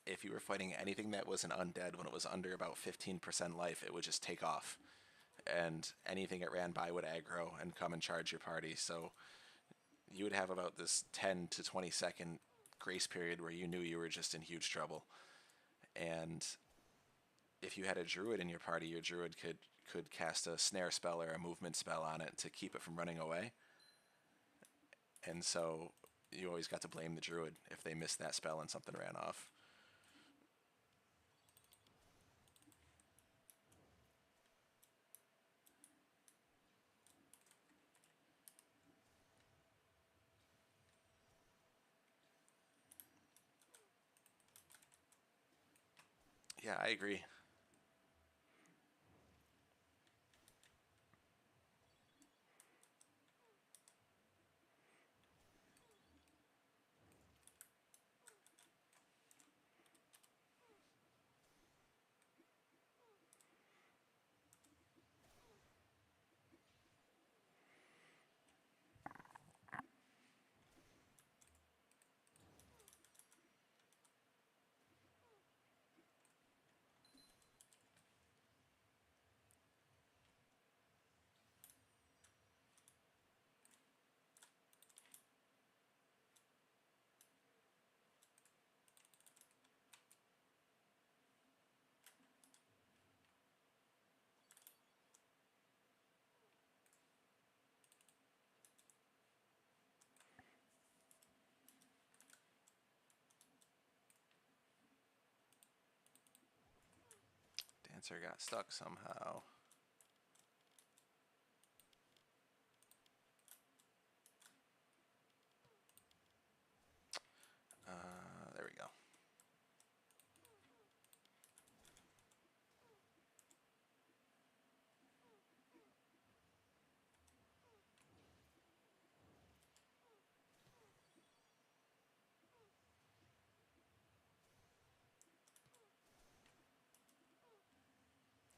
if you were fighting anything that was an undead when it was under about 15% life, it would just take off. And anything it ran by would aggro and come and charge your party. So you would have about this 10 to 20-second grace period where you knew you were just in huge trouble. And if you had a druid in your party, your druid could cast a snare spell or a movement spell on it to keep it from running away. And so you always got to blame the druid if they missed that spell and something ran off. Yeah, I agree. Dancer got stuck somehow.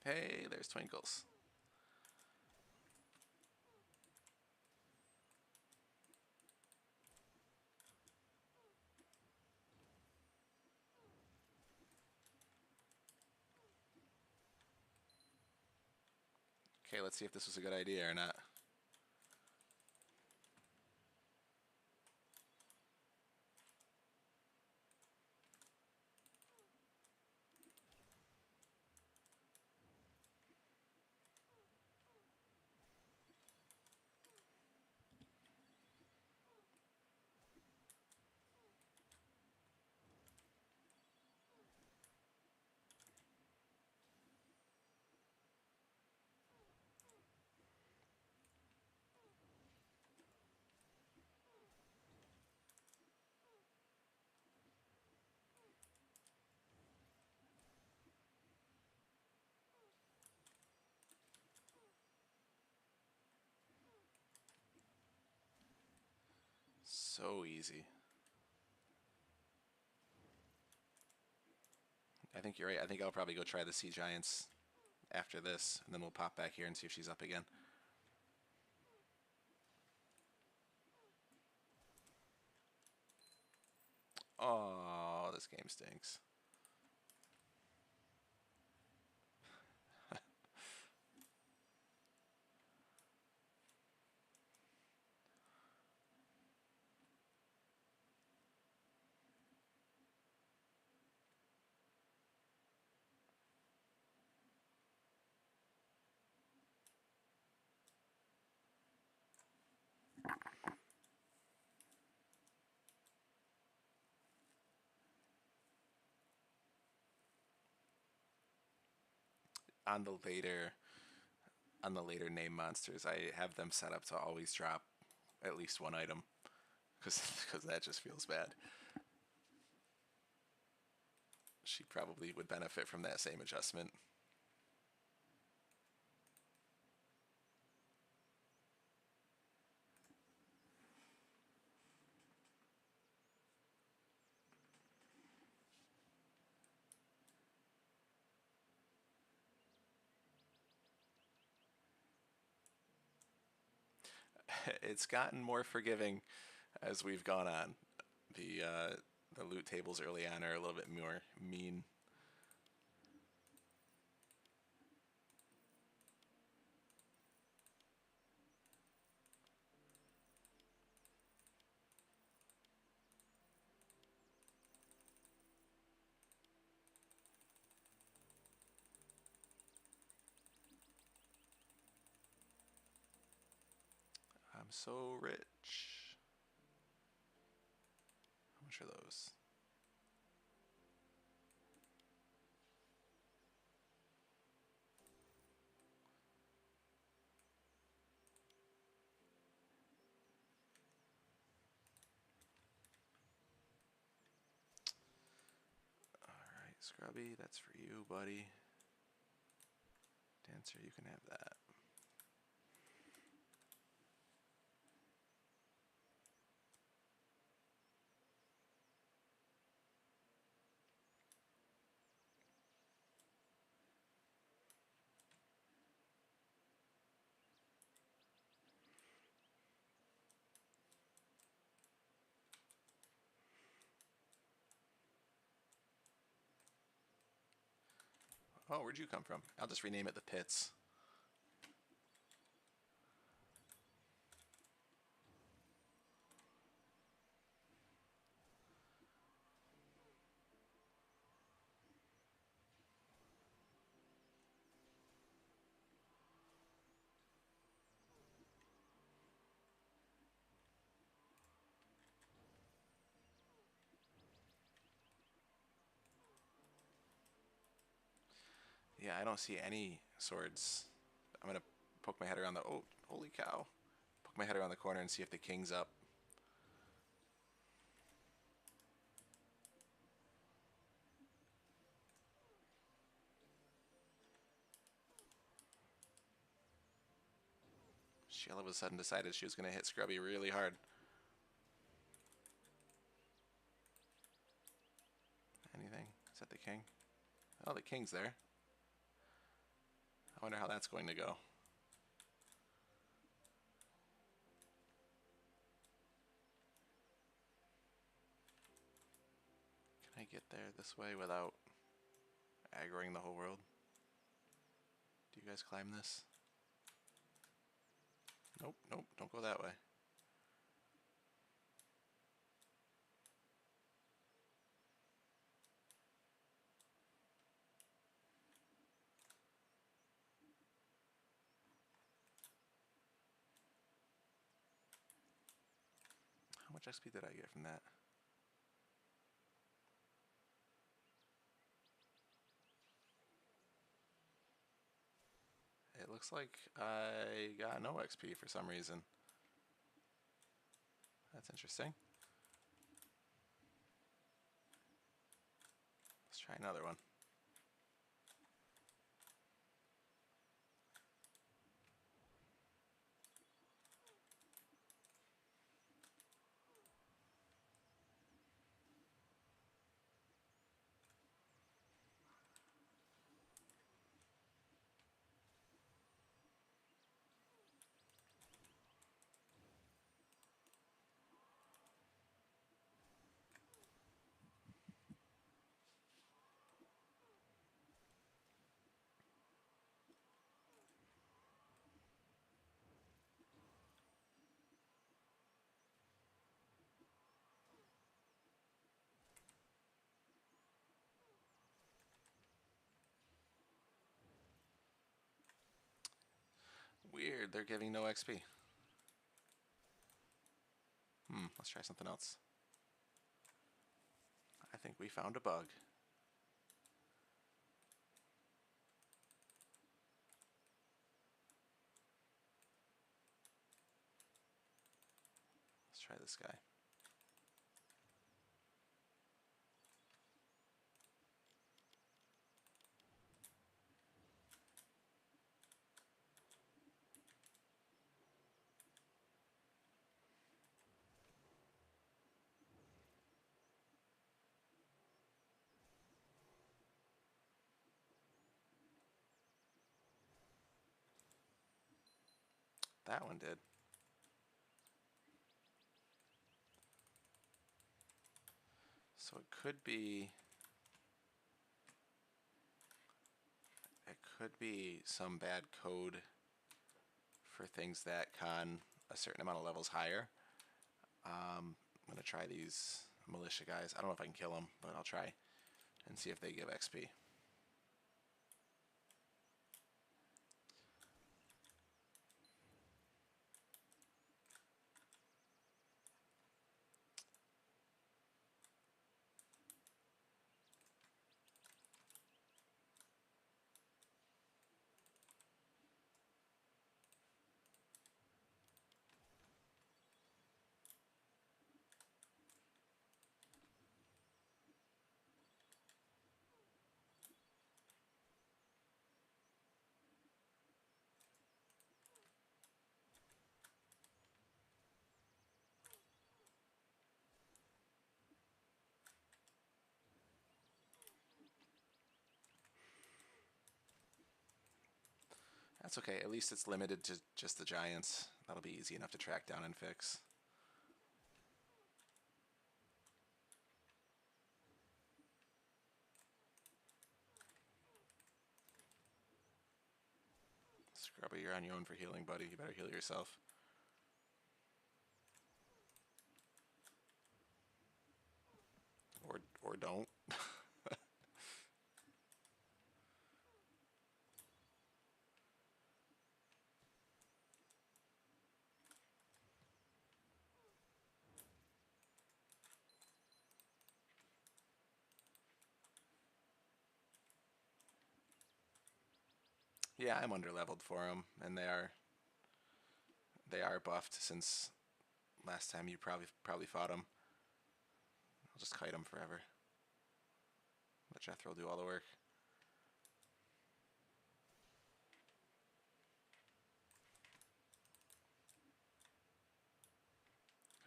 Hey, there's Twinkles. Okay, let's see if this was a good idea or not. So easy. I think you're right. I think I'll probably go try the Sea Giants after this, and then we'll pop back here and see if she's up again. Oh, this game stinks. On the later name monsters, I have them set up to always drop at least one item because that just feels bad. She probably would benefit from that same adjustment. It's gotten more forgiving as we've gone on. The loot tables early on are a little bit more mean. I'm so rich. How much are those? Alright, Scrubby, that's for you, buddy. Dancer, you can have that. Oh, where'd you come from? I'll just rename it the Pits. Yeah, I don't see any swords. I'm gonna poke my head around the. Oh, holy cow! Poke my head around the corner and see if the king's up. She all of a sudden decided she was gonna hit Scrubby really hard. Anything? Is that the king? Oh, the king's there. I wonder how that's going to go. Can I get there this way without aggroing the whole world? Do you guys climb this? Nope, nope, don't go that way. How much XP did I get from that? It looks like I got no XP for some reason. That's interesting. Let's try another one. Weird, they're giving no XP. Let's try something else. I think we found a bug. Let's try this guy. That one did. So it could be some bad code for things that con a certain amount of levels higher. I'm gonna try these militia guys. I don't know if I can kill them, but I'll try and see if they give XP. That's okay, at least it's limited to just the giants. That'll be easy enough to track down and fix. Scrubby, you're on your own for healing, buddy. You better heal yourself. Or don't. Yeah, I'm underleveled for them, and they are buffed since last time you probably fought them. I'll just kite them forever. Let Jethro do all the work.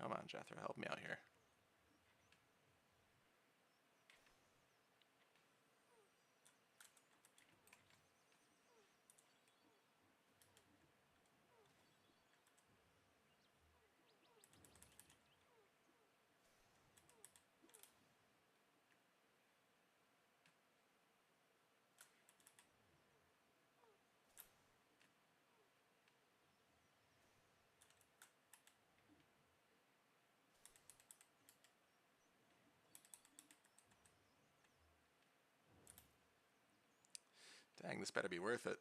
Come on, Jethro, help me out here. Dang, this better be worth it.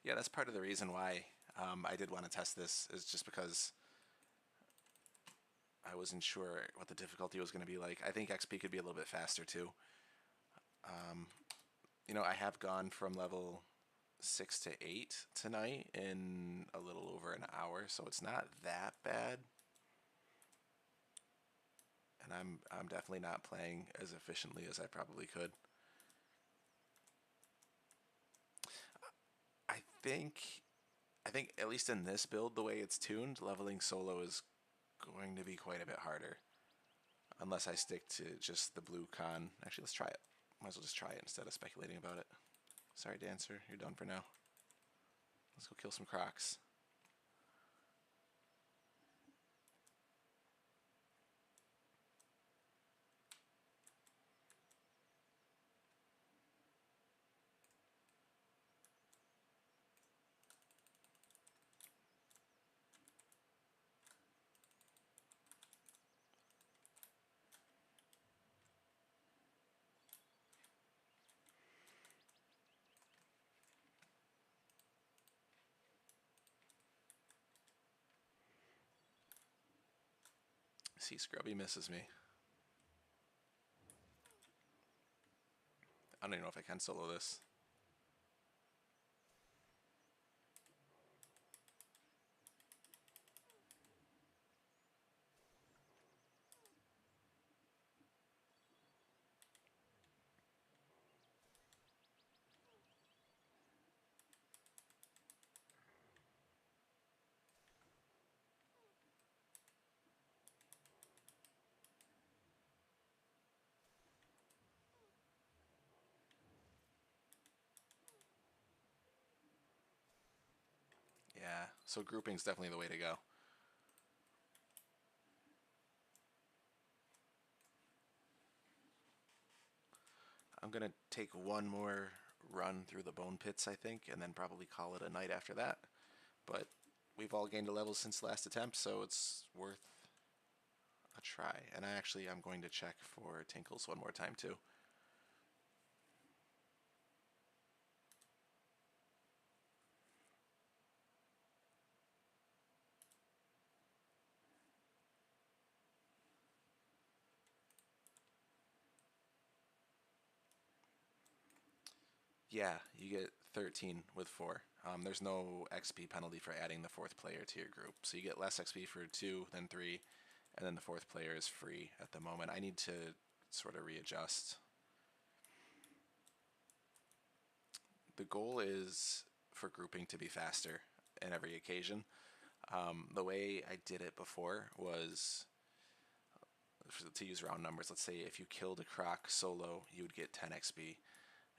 Yeah, that's part of the reason why I did want to test this, is just because I wasn't sure what the difficulty was going to be like. I think XP could be a little bit faster too. You know, I have gone from level 6 to 8 tonight in a little over an hour, so it's not that bad. And I'm definitely not playing as efficiently as I probably could. I think I think at least in this build, the way it's tuned, leveling solo is going to be quite a bit harder. Unless I stick to just the blue con. Actually, let's try it. Might as well just try it instead of speculating about it. Sorry, Dancer, you're done for now. Let's go kill some crocs. See, Scrubby misses me. I don't even know if I can solo this. Yeah, so grouping's definitely the way to go. I'm gonna take one more run through the bone pits, I think, and then probably call it a night after that. But we've all gained a level since last attempt, so it's worth a try. And I'm going to check for Tinkles one more time too. Yeah, you get 13 with 4. There's no XP penalty for adding the fourth player to your group. So you get less XP for 2 than 3, and then the fourth player is free at the moment. I need to sort of readjust. The goal is for grouping to be faster in every occasion. The way I did it before was, to use round numbers, let's say if you killed a croc solo, you would get 10 XP.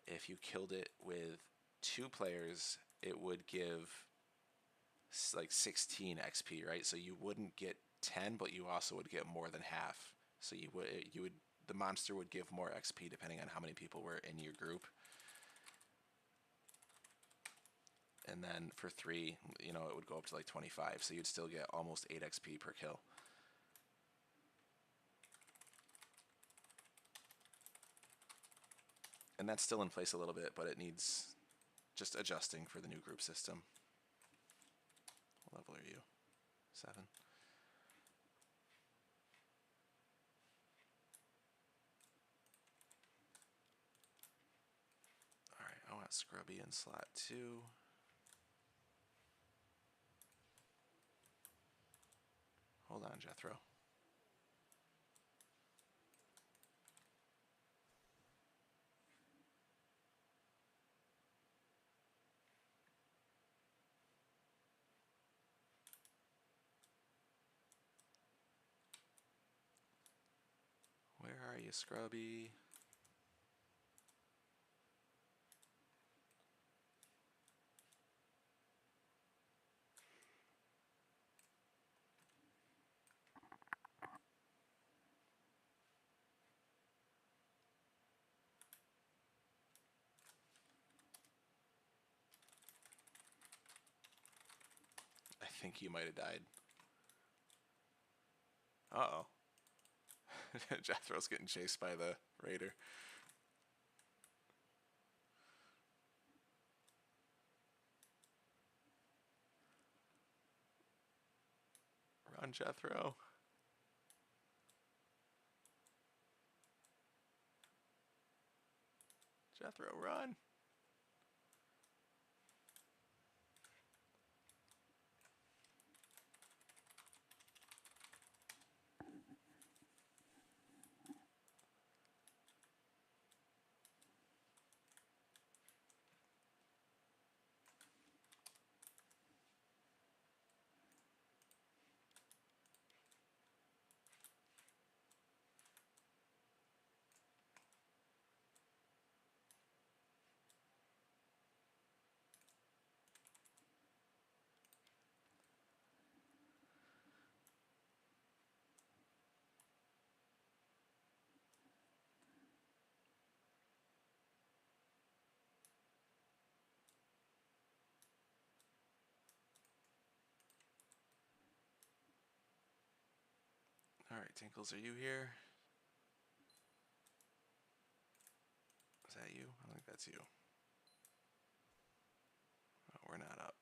If you killed it with 2 players, it would give like 16 XP, right? So you wouldn't get 10, but you also would get more than half. So you would the monster would give more XP depending on how many people were in your group. And then for 3, you know, it would go up to like 25, so you'd still get almost 8 XP per kill. And that's still in place a little bit, but it needs just adjusting for the new group system. What level are you? 7. Alright, I want Scrubby in slot 2. Hold on, Jethro. Where are you, Scrubby? think he might have died. Uh-oh. Jethro's getting chased by the raider. Run, Jethro. Jethro, run. Alright, Tinkles, are you here? Is that you? I think that's you. Oh, we're not up.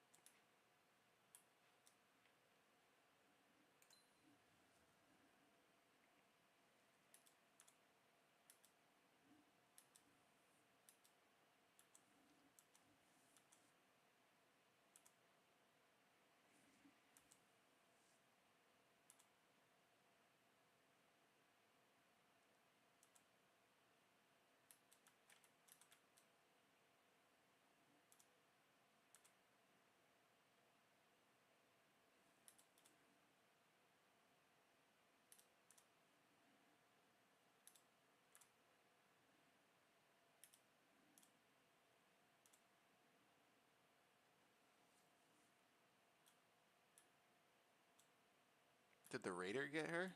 Did the raider get her?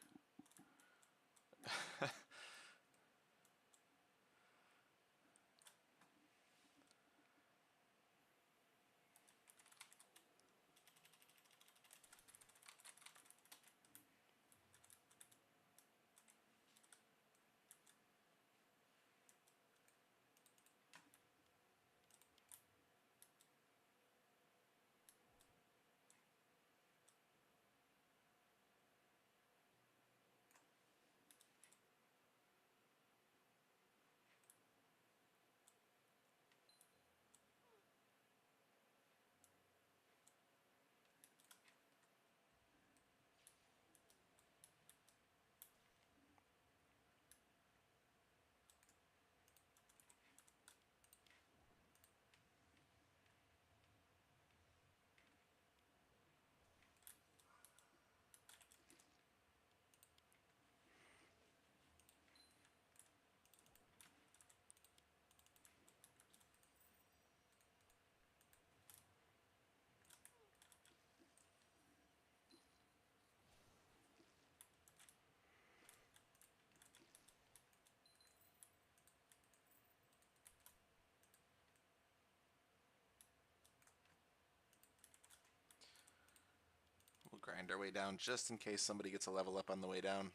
We'll grind our way down just in case somebody gets a level up on the way down.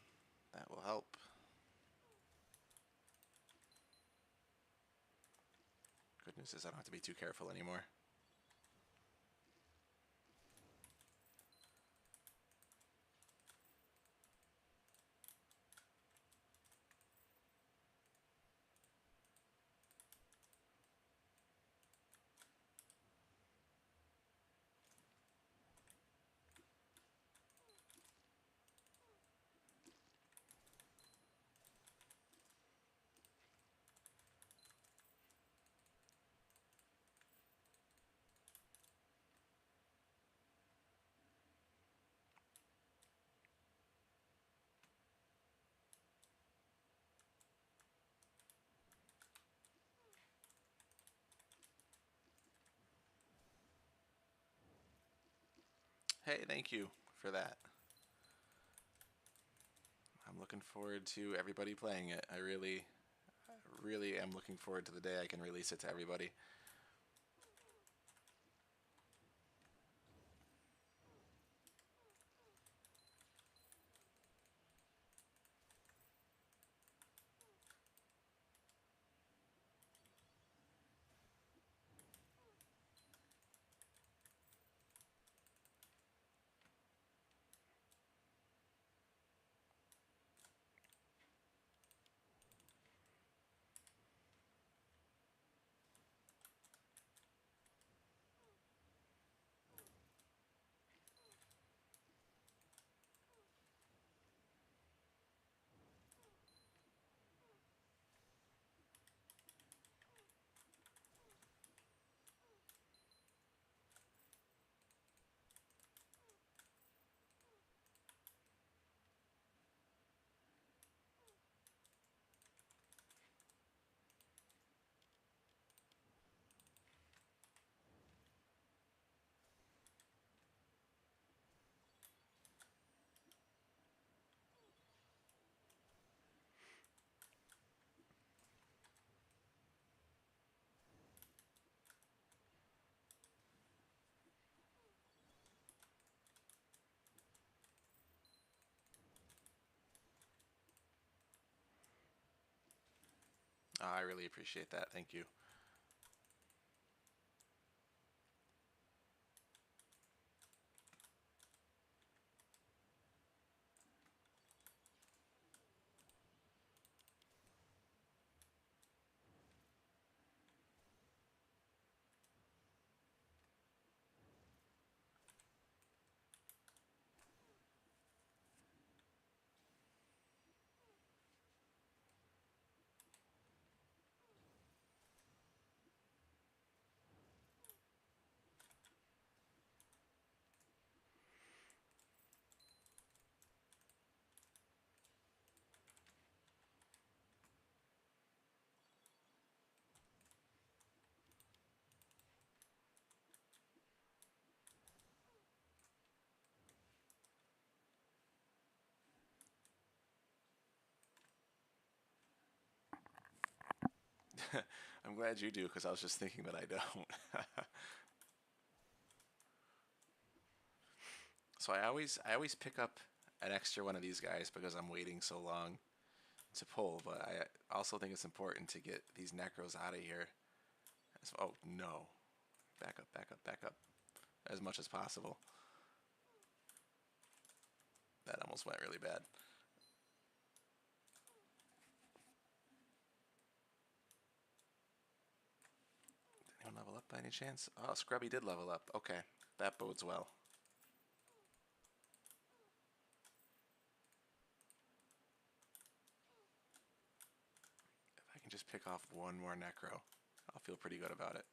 That will help. Good news is I don't have to be too careful anymore. Hey, thank you for that. I'm looking forward to everybody playing it. I really am looking forward to the day I can release it to everybody. I really appreciate that. Thank you. I'm glad you do because I was just thinking that I don't. So I always pick up an extra one of these guys because I'm waiting so long to pull, but I also think it's important to get these necros out of here. Oh no. Back up, back up, back up. As much as possible. That almost went really bad. Did anyone level up by any chance? Oh, Scrubby did level up. Okay, that bodes well. If I can just pick off one more necro, I'll feel pretty good about it.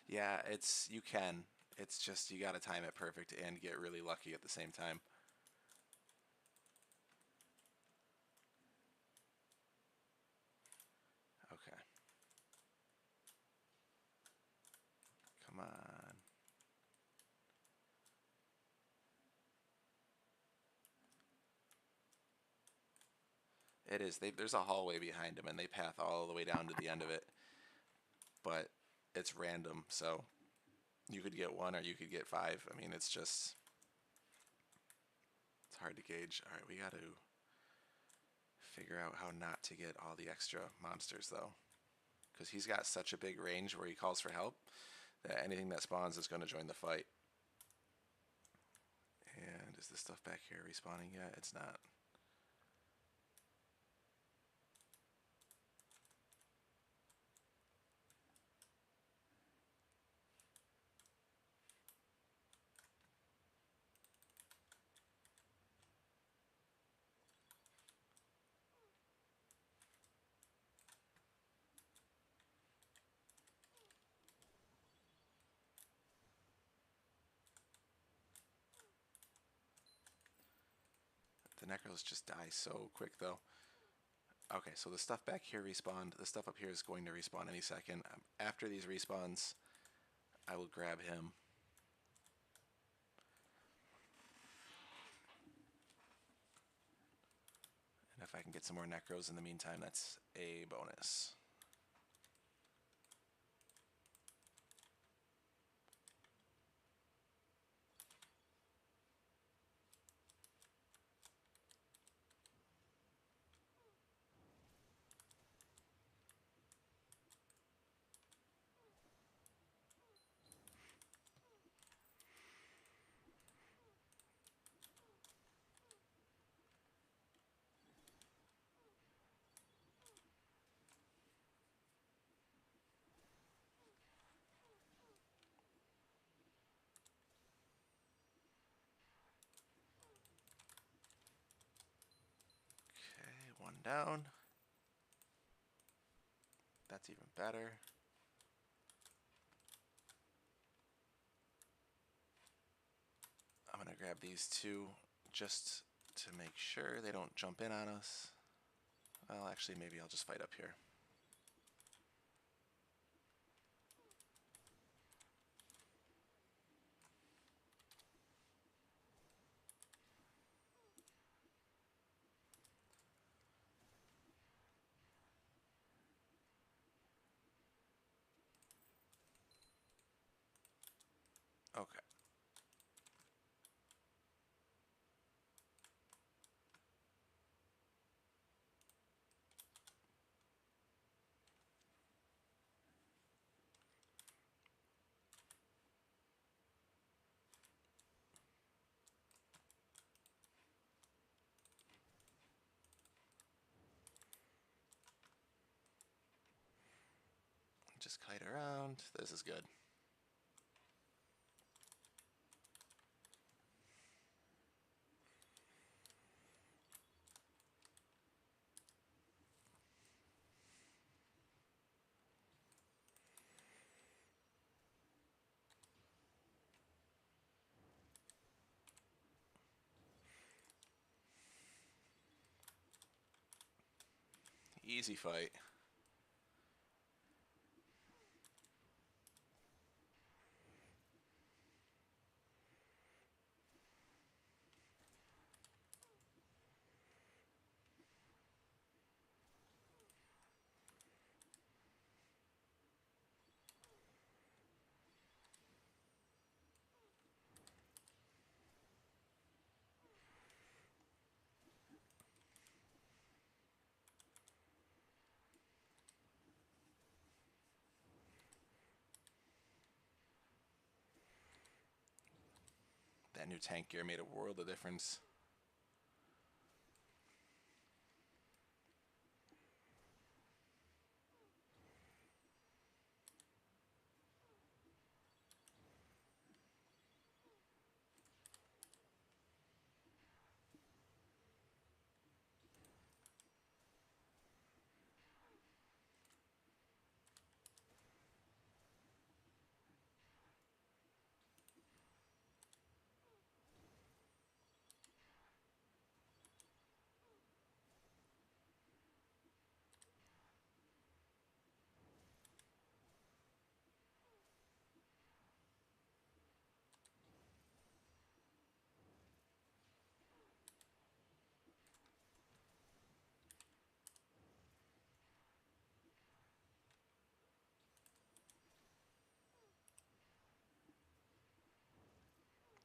Yeah, you can. It's just you gotta time it perfect and get really lucky at the same time. Okay, come on. It is. There's a hallway behind him, and they path all the way down to the end of it. But it's random, so you could get one or you could get five. I mean, it's hard to gauge. All right, we got to figure out how not to get all the extra monsters though, because he's got such a big range where he calls for help that anything that spawns is going to join the fight. And is this stuff back here respawning yet? It's not. The necros just die so quick though. Okay, so the stuff back here respawned. The stuff up here is going to respawn any second. After these respawns, I will grab him. And if I can get some more necros in the meantime, that's a bonus. Okay, one down. That's even better. I'm gonna grab these two just to make sure they don't jump in on us. Well, actually, maybe I'll just fight up here. Okay. Just kite around. This is good. Easy fight. That new tank gear made a world of difference.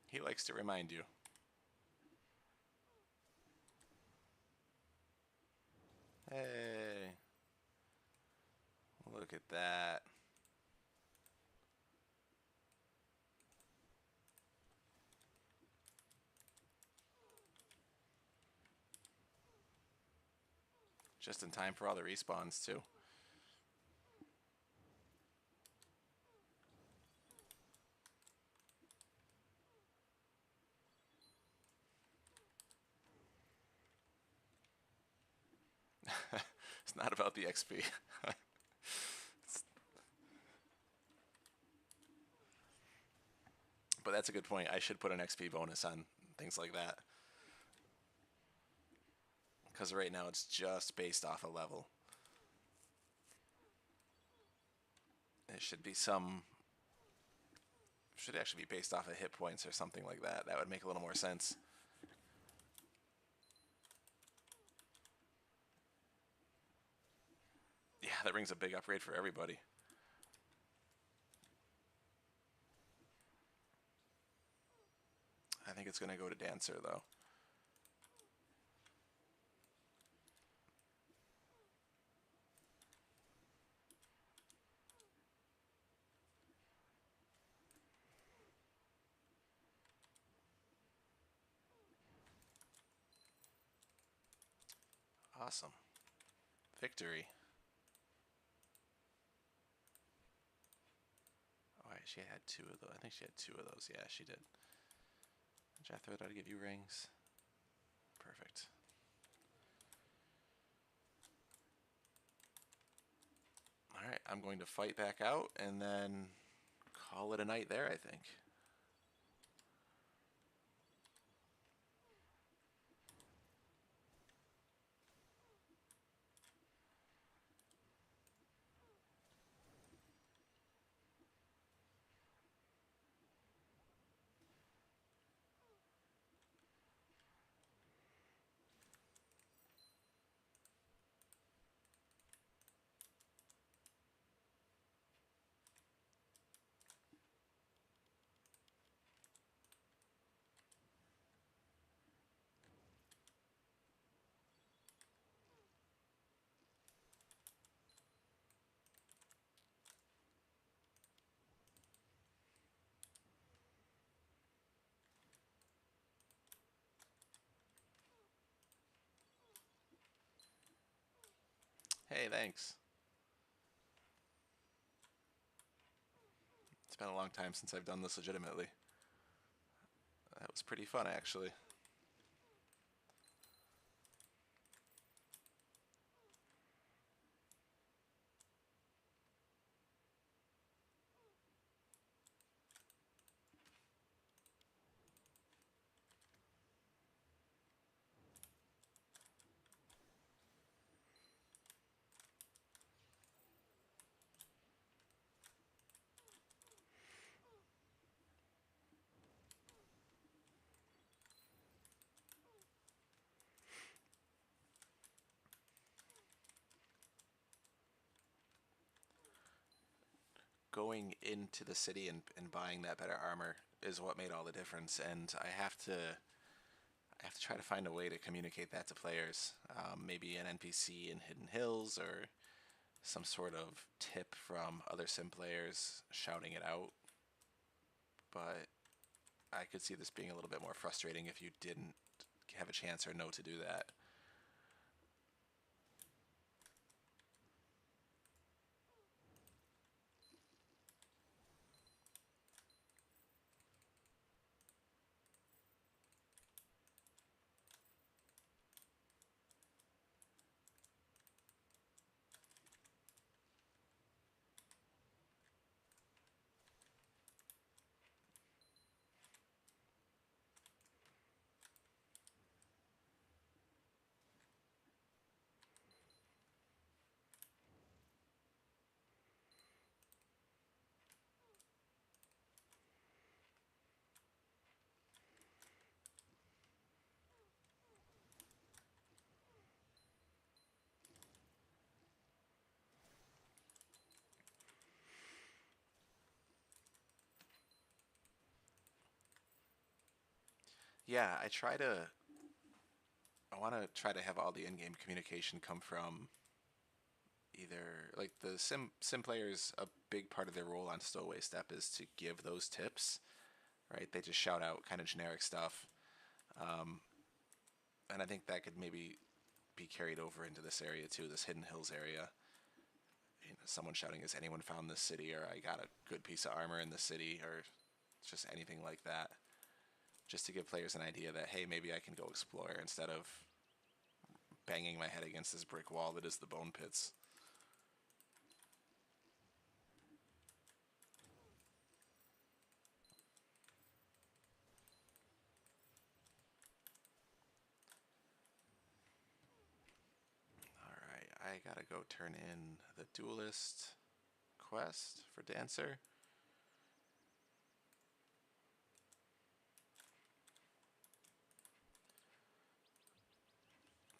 He likes to remind you. Hey, look at that. Just in time for all the respawns, too. It's not about the XP. But that's a good point. I should put an XP bonus on things like that. Because right now it's just based off a level. It should be some. Should actually be based off of hit points or something like that. That would make a little more sense. Yeah, that brings a big upgrade for everybody. I think it's going to go to Dancer, though. Awesome. Victory. Oh, she had two of those. I think she had two of those. Yeah, she did. Did I throw it out to give you rings? Perfect. All right, I'm going to fight back out and then call it a night there, I think. Hey, thanks. It's been a long time since I've done this legitimately. That was pretty fun, actually. Going into the city and buying that better armor is what made all the difference, and I have to try to find a way to communicate that to players. Maybe an NPC in Hidden Hills or some sort of tip from other sim players shouting it out. But I could see this being a little bit more frustrating if you didn't have a chance or know to do that. Yeah, I want to try to have all the in-game communication come from either like the sim players. A big part of their role on Stowaway Step is to give those tips, right? They just shout out kind of generic stuff, um, and I think that could maybe be carried over into this area too, this Hidden Hills area. You know, someone shouting, "Has anyone found this city?" or "I got a good piece of armor in the city," or just anything like that, just to give players an idea that hey, maybe I can go explore instead of banging my head against this brick wall that is the bone pits. All right, I gotta go turn in the duelist quest for Dancer.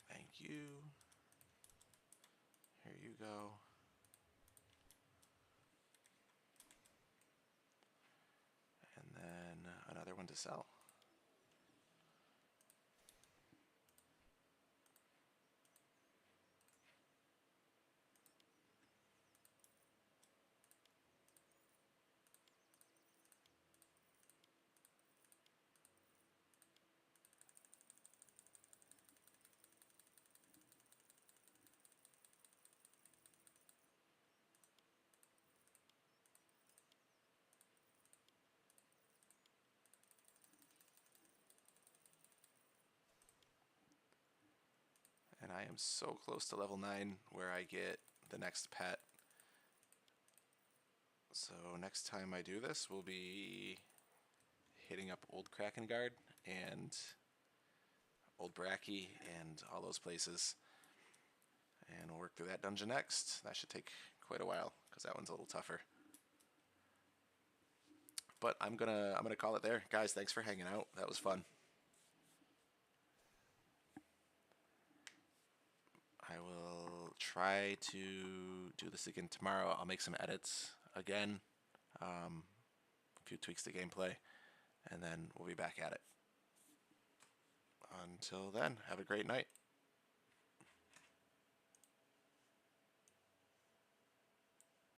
Thank you. Here you go. And then another one to sell. And I am so close to level 9 where I get the next pet. So next time I do this, we'll be hitting up Old Krakengard and Old Bracky and all those places. And we'll work through that dungeon next. That should take quite a while because that one's a little tougher. But I'm gonna call it there, guys. Thanks for hanging out. That was fun. I will try to do this again tomorrow. I'll make some edits again, a few tweaks to gameplay, and then we'll be back at it. Until then, have a great night.